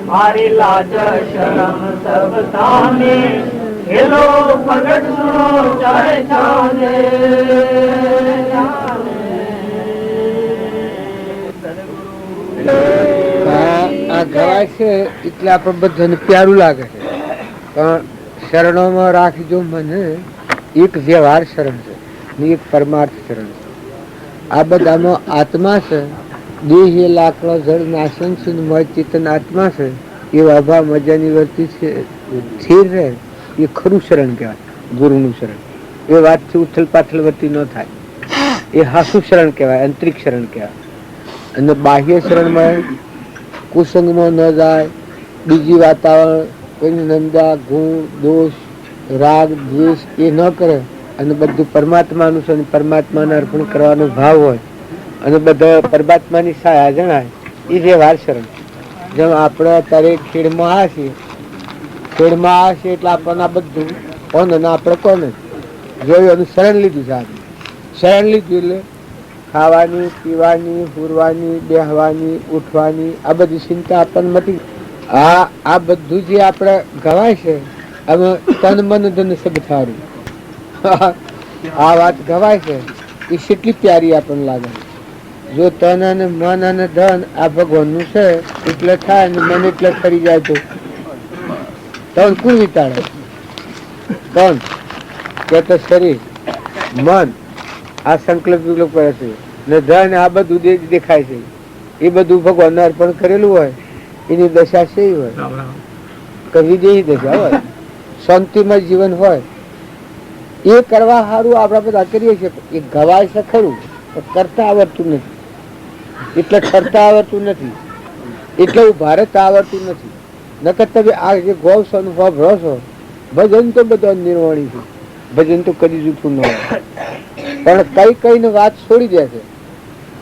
Speaker 4: મારી લાજ શરમ સબ તાને હેલો પ્રગટ સુનો ચાહે ચાને
Speaker 2: આ ગવાય છે એટલે આપણે બધાને પ્યારું લાગે છે. પણ શરણોમાં રાખજો મને એક વ્યવહાર શરણ છે ને એક પરમાર્થ શરણ છે. આ બધામાં આત્મા છે. દેહ એ લાકડો જળ નાશન છે, મય ચેતન આત્મા છે. એ અભાવ મજાની વર્તી છે સ્થિર રહે એ ખરું શરણ કહેવાય. ગુરુનું શરણ એ વાતથી ઉથલ પાથલ વર્તી ન થાય એ હાસુ શરણ કહેવાય, અંતરિક શરણ કહેવાય. અને બાહ્ય શરણમાં કુસંગમાં ન જાય, બીજી વાતાવરણ કોઈની નંદા ગુણ દોષ રાગ દ્વેષ એ ન કરે અને બધું પરમાત્માનું છે અને પરમાત્માને અર્પણ કરવાનો ભાવ હોય અને બધા પરમાત્માની સહાય જણાય એ વ્યવહાર શરણ. જેમ આપણે અત્યારે ખેડમાં આવ્યા છીએ એટલે આપણને બધું કોને આપણે કોને જોયું અને શરણ લીધું છે. આપણે શરણ લીધું એટલે ખાવાની, પીવાની, હુરવાની, બેહવાની, ઉઠવાની આ બધી ચિંતા આપણને મટી. આ બધું જે આપણે ગવાય છે હવે તન મન ધન સબ થારું, આ વાત ગવાય છે એ કેટલી પ્યારી આપણને લાગે. જો તન અને મન અને ધન આ ભગવાનનું છે એટલે થાય ને મન એટલે ફરી જાય તો તન કોણ વિતાડે? તન કે તો શરીર, મન આ સંકલ્પ વિકલ્પ કરે છે ને ધન આ બધું દેખાય છે એ બધું ભગવાનને અર્પણ કરેલું હોય એની દશા છે હોય કે વિદેહી દશા હોય, શાંતિમય જીવન હોય. એ કરવા સારું આપણા બધા કરીએ છીએ. એ ગવાય છે ખરું પણ કરતા આવડતું નથી, એટલે ઠરતા આવડતું નથી, એટલે ઉભા રહેતા આવડતું નથી. નકર તમે આ જે ગૌ અનુભવ રહો છો ભજન તો બધા નિર્વાણી છે, ભજન તો કદી જૂઠું ન હોય. પણ કઈ કઈને વાત છોડી દે છે,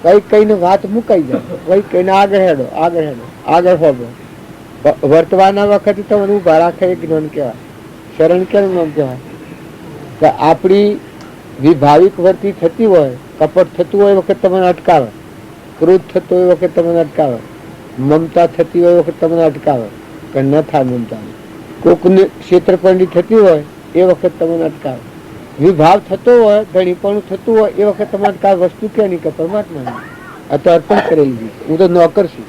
Speaker 2: કઈ કઈને વાત મુકાઈ જાય, કઈ કઈને આગળ હેડો આગળ હેડો આગળ હોબો. વર્તવાના વખતે તમને ઉભા રાખે એ જ્ઞાન કહેવાય. શરણ કેનું નામ કહેવાય કે આપણી વિભાવિક વર્તી થતી હોય, કપટ થતું હોય વખત તમને અટકાવે, ક્રોધ થતો હોય વખત તમને અટકાવે, મમતા થતી હોય વખત તમને અટકાવે કે ન થાય મમતા, કોકની છેતરપિંડી થતી હોય એ વખત તમને અટકાવે, વિભાવ થતો હોય, ધણીપણું થતું હોય એ વખત તમારે કાંઈ વસ્તુ ક્યાં નહીં કે પરમાત્મા આ તો અર્પણ કરેલી. હું તો નોકર છું.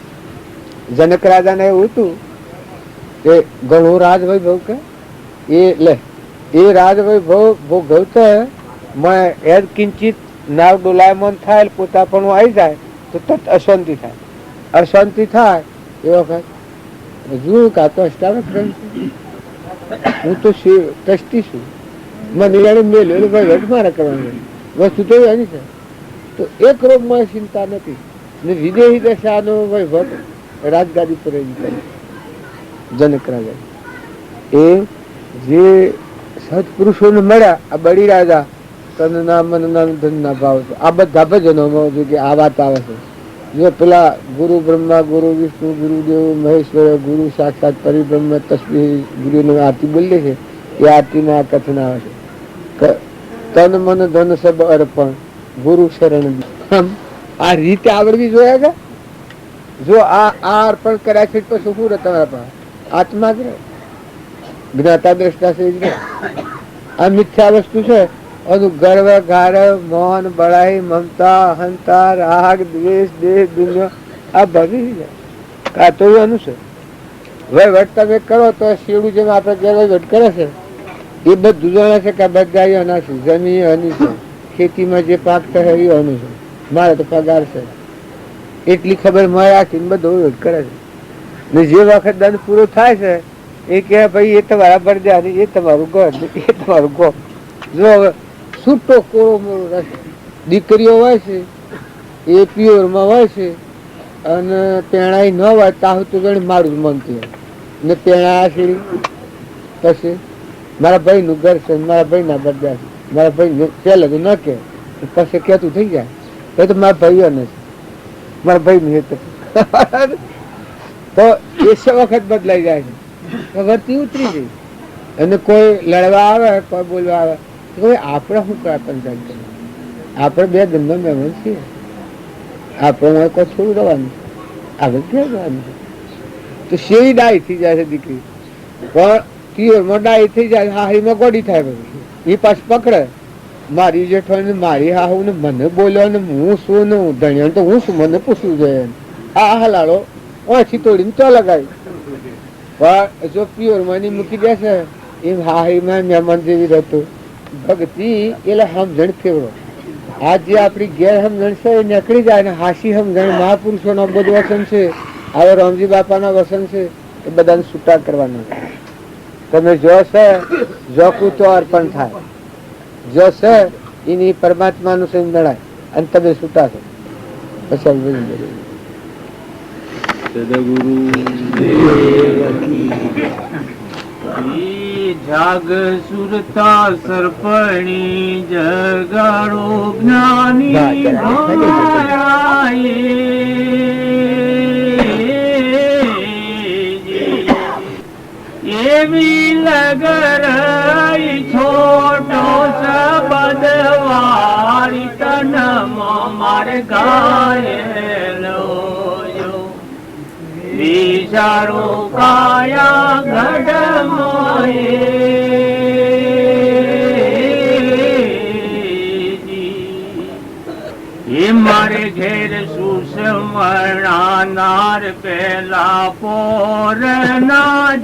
Speaker 2: જનક રાજાને એવું હતું કે ઘણો રાજવૈભવ કે એ લે એ રાજવૈભવ ભોગવતા મેં એદ કિંચિત નાવ ડોલાયમાન થાય પોતાપણું આવી જાય તો તત અશાંતિ થાય. અશાંતિ થાય એ વખત જુઓ કાં તો અષ્ટાવક્ર હું તો ટ્રસ્ટી છું, મને એને મેલ્યો વહીવટ મારે કરવાનું, વસ્તુ તો એની છે. તો એક રોગમાં ચિંતા નથી ને વિદેહી દશાનો વહીવટ રાજગાદી પર જનક રાજા. એ જે સત્પુરુષોને મળ્યા આ બળી રાજા તનના મનના ધનના ભાવ છે. આ બધા ભજનોમાં જો કે આ વાત આવે છે. જો પેલા ગુરુ બ્રહ્મા ગુરુ વિષ્ણુ ગુરુદેવ મહેશ્વર ગુરુ સાક્ષાત પરિબ્રહ્મ તસ્મી ગુરુની આરતી બોલીએ છે એ આરતીમાં આ કથન આવે છે તન મન ધન સબ અર્પણ ગુરુ શરણ. આ રીતે આવડવી જોઈએ કે જો આ અર્પણ કર્યા છે તો શું રહે તમારા પાસે? આત્મા જ રહે, જ્ઞાતા દ્રષ્ટા છે જ રહે. આ મિથ્યા વસ્તુ છે. ગર્વ ગારવ મૌન બળાઈ મમતા અહંકાર રાગ દ્વેષ દેહ દુનિયા આ ભરી જાય. કાતો અનુસર વહીવટ તમે કરો તો શેડું જેમ આપણે ઘેર વહીવટ કરે છે એ બધું જાણે છે કે બધા એના છે, જમીન એની છે, ખેતીમાં જે પાક થાય એ એનું છે, મારે તો પગાર છે એટલી ખબર મળે રાખીને બધો વહીવટ કરે છે. ને જે વખત દંડ પૂરો થાય છે એ કે ભાઈ એ તમારા બરદા એ તમારું ઘર એ તમારું ગો. જો હવે છૂટો કોળો મોળો રહેશે. દીકરીઓ હોય છે એ પ્યોરમાં હોય છે અને પેણાઈ ન હોય તાહુ તો ગણી મારું જ મનતું હોય ને પેણા સીડી પછી મારા ભાઈનું ઘર છે, મારા ભાઈના બરદા છે, મારા ભાઈ પહેલે તો ન કે પછી કહેતું થઈ જાય એ તો મારા ભાઈઓ નથી, મારા ભાઈનું હેત તો એ વખત બદલાઈ જાય છે, વર્તી ઉતરી ગઈ. અને કોઈ લડવા આવે કોઈ બોલવા આવે આપણે શું પંચાયત કરીએ? આપણે બે ધંધો મહેમાન છીએ, આપણે કોઈ થોડું રહેવાનું આગળ ક્યાં જવાનું છે? તો શેરી ડાય થઈ જાય છે દીકરી, પણ પિયોરમાં ડાય થઈ જાય, હાહીમાં ગોડી થાય પછી એ પાછ પકડે મારી જેઠવાણી મારી હાહુ ને મને બોલ્યો ને હું શું ને હું ધણ્યો તો હું શું મને પૂછવું જોઈએ. આ હલાડો ઓછી તોડીને તો લગાવી પણ જો પિયોરમાં ની મૂકી દેશે એમ હાહીમાં મહેમાન જેવી રહેતું ભક્તિ એટલે સમજણ ફેવરો. આ જે આપણી ગેર સમજણ છે એ નીકળી જાય ને હાસી સમજણ મહાપુરુષોનો બધું વસન છે, હવે રામજી બાપાના વસન છે એ બધાને છૂટા કરવાના. તમે જો છે જોકું તો અર્પણ થાય, જો છે એની પરમાત્માનું સમજણાય અને તમે છૂટા છો પછી
Speaker 3: જાગ સુરતા સરપણી જગાડો જ્ઞાની એવી લગર છોટો સબદ વાળી તન મારે ગાયેલો વિચારો કાયા ઘડમય મારે ઘેર સુષમણાનાર પેલા પોર ના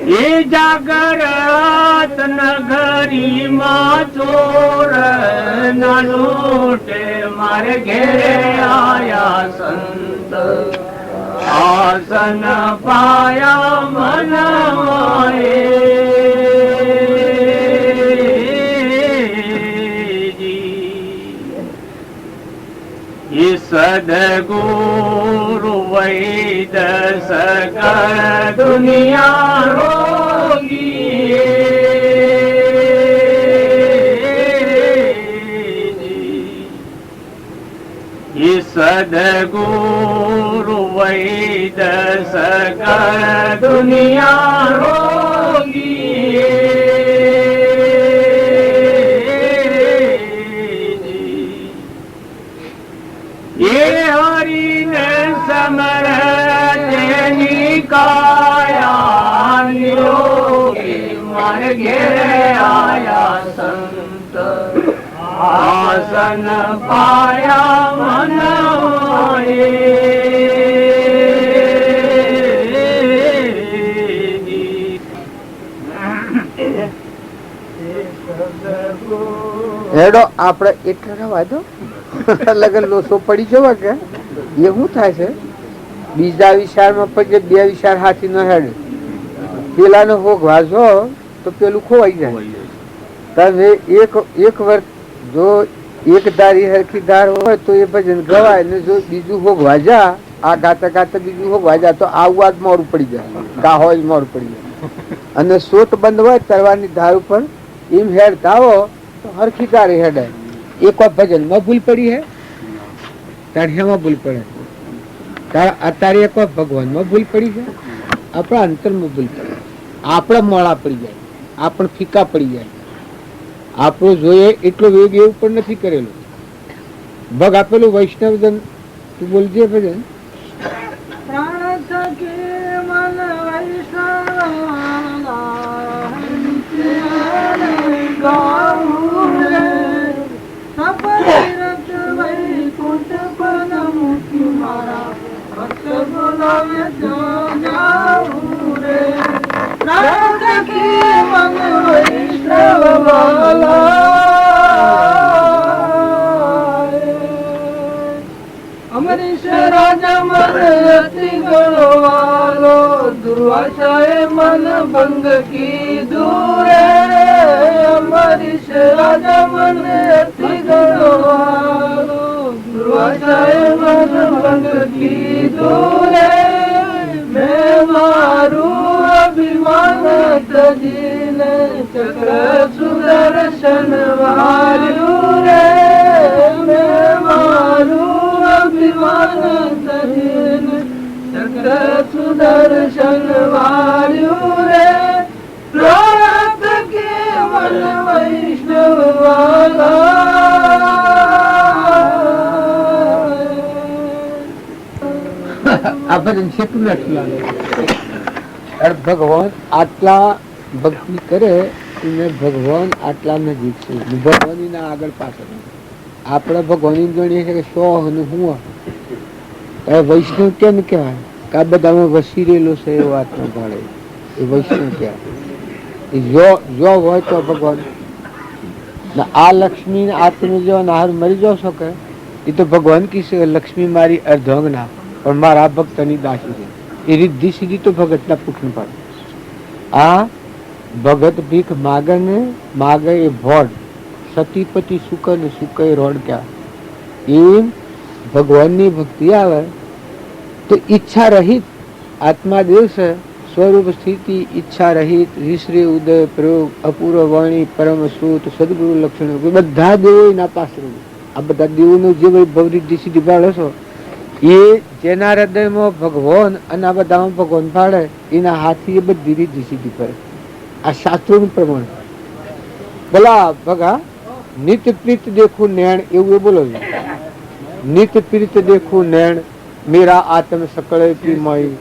Speaker 3: એ જાગરત નગરી માં ચોર ના લોટે મારે ઘેરે આયા સંત આસન પાયા મન સદગુરુ વૈદ સકળ દુનિયા રોગી સદગુરુ વૈદ સકળ દુનિયા રોગી એ હરિને સમર તેની કાયા નિરોગી મારે ઘેરે આયા સંત આસન પાયા મન
Speaker 2: હેડો આપણે એટલે રવા દો લગન લોસો પડી જવા કે એ શું થાય છે બીજા વિશાળમાં પછી બે વિશાળ હાથી ન હેડે પેલાનો હોગ વાંચો તો પેલું ખોવાઈ જાય તમે એક વર્ષ જો એક ધારી હરખી ધાર હોય તો એ ભજન ગવાય ને જો બીજું હોગ વાજા આ ગાતા ગાતા બીજું હોગ વાજા તો આવું જ મોડું પડી જાય કા હોય મોડું પડી જાય અને સોટ બંધ હોય તરવાની ધાર ઉપર એમ હેડતા આવો તો હરખી ધારે હેડાય એક વાર ભજન માં ભૂલ પડી હે તાઢિયામાં ભૂલ પડે અત્યારે એક વાર ભગવાન માં ભૂલ પડી છે આપણા અંતરમાં ભૂલ પડે આપણા મોડા પડી જાય આપણે ફીકા પડી જાય આપણું જોઈએ એટલો વેગ એવું પણ નથી કરેલું ભગ આપેલું વૈષ્ણવજન તું બોલજે ભજન
Speaker 4: અમરીશ રાજા મન અતિ ગણવાલો દુર્વાસાએ મન ભંગ કીધું રે અમરીશ રાજા મન અતિ ગણવાલો દુર્વાસાએ મન ભંગ કીધું રે મેં મારું અભિમાન તજીને ચક્ર સુદર્શન વાર્યું રે મેં મારું અભિમાન તજીને ચક્ર સુદર્શન વાર્યું રે પ્રાત કેવલ વૈષ્ણવ વાલા
Speaker 2: આ ભજન કેટલું લખેલું ભગવાન આટલા ભક્તિ કરે એને ભગવાન આટલા નજીક છે ભગવાન આગળ પાછળ આપણે ભગવાન ગણીએ છીએ કે 100 અને હું વૈષ્ણવ કેમ કહેવાય કે આ બધામાં વસી રહેલો છે એવો આત્મા ભાળે એ વૈષ્ણવ કહેવાય જો હોય તો ભગવાન આ લક્ષ્મી આત્મ જો નાર મરી જાવ છો કે એ તો ભગવાન કી છે લક્ષ્મી મારી અર્ધોંગના પણ મારા ભક્તની દાસી છે એ રીધિ સીધી તો ભગત ના પૂછવું પડે આ ભગત ભીખ માગે ને માગે એ ભોડ સતીપતિ સુક ને સુક એ રોડ ક્યાં એમ ભગવાનની ભક્તિ આવે તો ઈચ્છા રહિત આત્મા દેવ છે સ્વરૂપ સ્થિતિ ઈચ્છા રહિત વિશ્રી ઉદય પ્રયોગ અપૂર્વ વાણી પરમ સૂત સદગુરુ લક્ષણ બધા દેવો ના પાસ આ બધા દેવોનું જે ભવરિદ્ધિ સીધી ભાળો છો એ જેના હૃદયમાં ભગવાન અને આ બધામાં ભગવાન પાડે એના હાથી એ બધી રીતિ સીધી કરે. આ શાસ્ત્રોનું પ્રમાણ. બોલા ભગા નિત્ય પ્રીત દેખું નૈણ એવું એ બોલો. નિત્ય પ્રીત દેખું નૈણ મેરા આત્મ સકળે કી માઈ.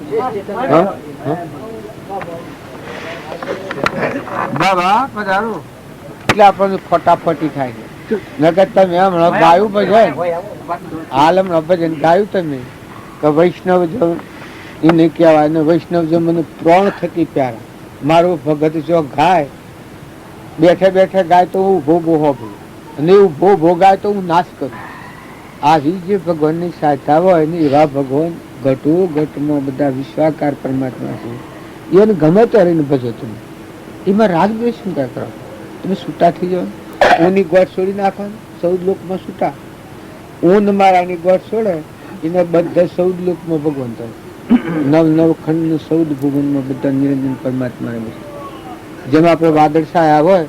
Speaker 2: બાબા પધારો એટલે આપણને ફટાફટી થાય છે. નગર તમે હમણાં ગાયું ભજન હાલ હમણાં ભજન ગાયું તમે કે વૈષ્ણવ જન એને કહેવાય ને વૈષ્ણવ જન મને પ્રાણ થકી પ્યારા. મારો ભગત જો ગાય બેઠે બેઠે ગાય તો હું ઉભો ઉભો હોભું અને ઉભો ઉભો ગાય તો હું નાશ કરું. આવી જે ભગવાનની સાધા હોય ને એવા ભગવાન ઘટો ઘટમાં બધા વિશ્વાકાર પરમાત્મા છે. એને ગમે ત્યારે ભજો તમે એમાં રાગ દ્વેષ શું કાંઈ કરો. તમે છૂટા થઈ જાઓ. ઊની ગોળ છોડી નાખવાનું 14 લોકમાં છૂટા. ઊન મારાની ગોળ છોડે એને બધા 14 લોકમાં ભગવાન થાય. 9 ખંડ 14 ભુવનમાં બધા નિરંજન પરમાત્માને બેસે. જેમ આપણે વાદળ છાયા હોય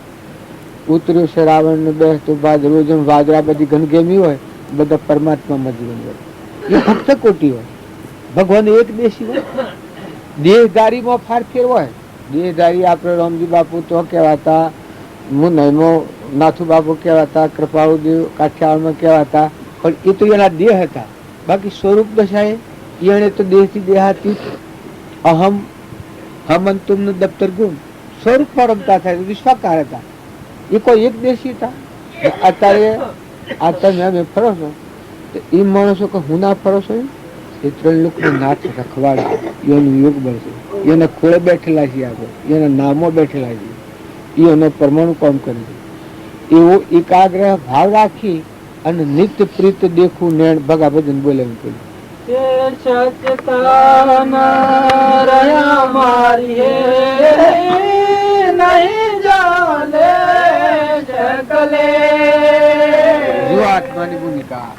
Speaker 2: ઉતર્યું છે રાવણ ને બેસતું ભાદરવો જેમ વાદળા બધી ગનગેમી હોય બધા પરમાત્મામાં જીવન હોય. એ ભક્ત કોટી હોય. ભગવાન એક દેશી હોય. દેહધારીમાં ફારફેર હોય. દેહધારી આપણે રામજી બાપુ તો કહેવાતા, મુનઈમાં નાથુ બાપુ કહેવાતા, કૃપાળુદેવ કાઠિયાવાડમાં કહેવાતા, પણ એ તો એના દેહ હતા. બાકી સ્વરૂપ દશાએ એને તો દેહથી દેહાતી અહમ હમંતુમનું દફતર ગુમ સ્વરૂપમાં રમતા થાય વિશ્વાકાર હતા. એ કોઈ એક દેશી હતા. અત્યારે આ તમે અમે ફરો છો તો એ માણસો કે હું ના ફરો છો એ 3 લોકો નાથ રખવાડે એનું યોગ બળ છે. એના ખોળે બેઠેલા છીએ આપણે, એના નામો બેઠેલા છીએ, એનો પરમાણુ કામ કરે છે. એવો એકાગ્ર ભાવ રાખી અને નિત્ય પ્રીત દેખું નૈણ ભગા ભજન બોલે જો આત્માની ભૂમિકા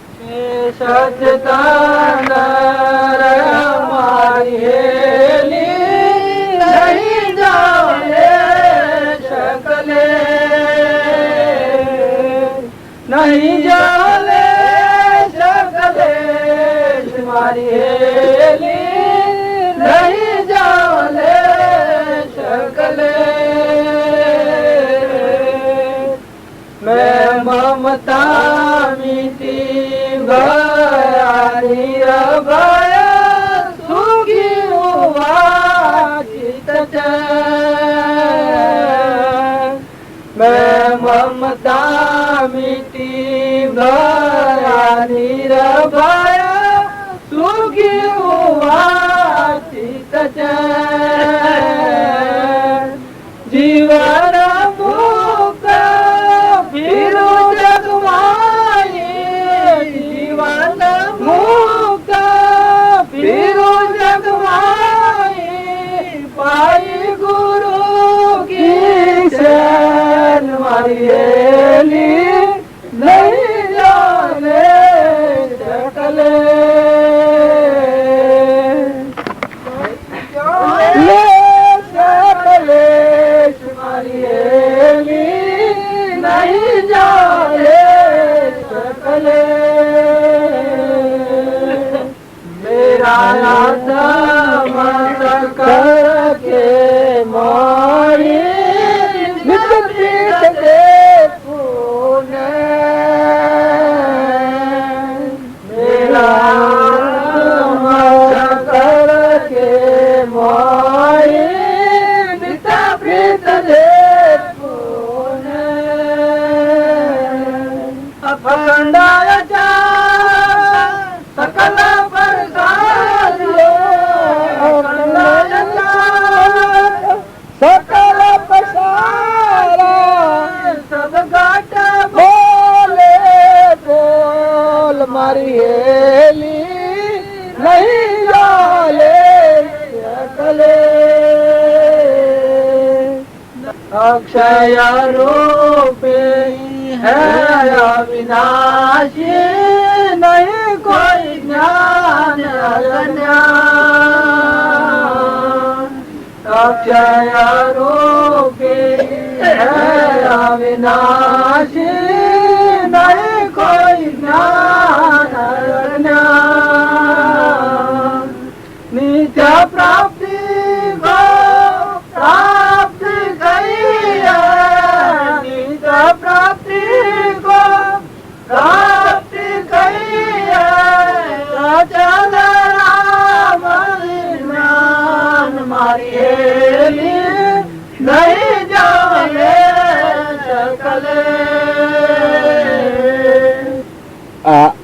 Speaker 4: नहीं जाने सकले तुम्हारी हेली नहीं जाने सकले मैं ममता मीठी गया सुखी हुआ चित मैं ममता मिटी गया निरभया सुखी हुआ चित जीवन मुक्त फिर जगमाई जीवन मुक्त फिर जगमाई पाई गुरु की मारियेली नहीं जाने सकले सकले मारियेली नहीं जाने सकले मेरा आत्मा करके मारी मारी हेली नहीं जाले सकले अक्षय रूपे है अविनाशी नहीं कोई ज्ञान अज्ञान अक्षय रूपे है अविनाशी नहीं कोई ज्ञान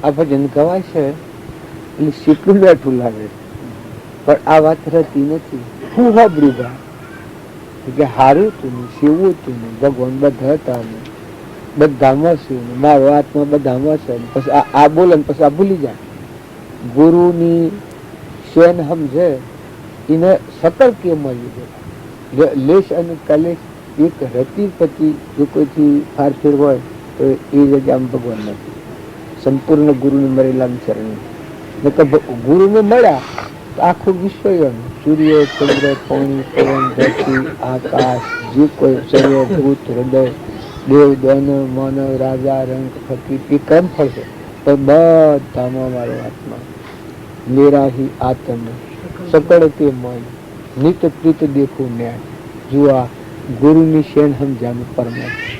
Speaker 2: આ ભજન ગવાય છે એટલે કેટલું બેઠું લાગે છે, પણ આ વાત રહેતી નથી. હું સાંભળ્યું બા કે હારું તું ને સેવું તું ને ભગવાન બધા હતા ને બધામાં છે ને મારો આત્મા બધામાં છે. પછી આ બોલે ને પછી આ ભૂલી જાય. ગુરુની શેન સમજે એને સકળ કે મળી જાય. લેશ અને કલેશ એક રતિ પતિ જો કોઈથી ફારફેર હોય તો એ જગ્યામાં ભગવાન નથી. સંપૂર્ણ ગુરુને મળેલા ચરણ ગુરુને મળ્યા તો આખું વિશ્વ એમ સૂર્ય ચંદ્ર પાણી પવન ધરતી આકાશ જે કોઈ સર્વ ભૂત હૃદય દેવ દાનવ માનવ રાજા રંગ ફકીર એ કેમ ફરશે પણ બધામાં મારો આત્મા મેરા હી આત્મ સકળ કે મન નિત પ્રીત દેખું ન્યાય. જો આ ગુરુની શેણ સમજાનું પરમાત્મા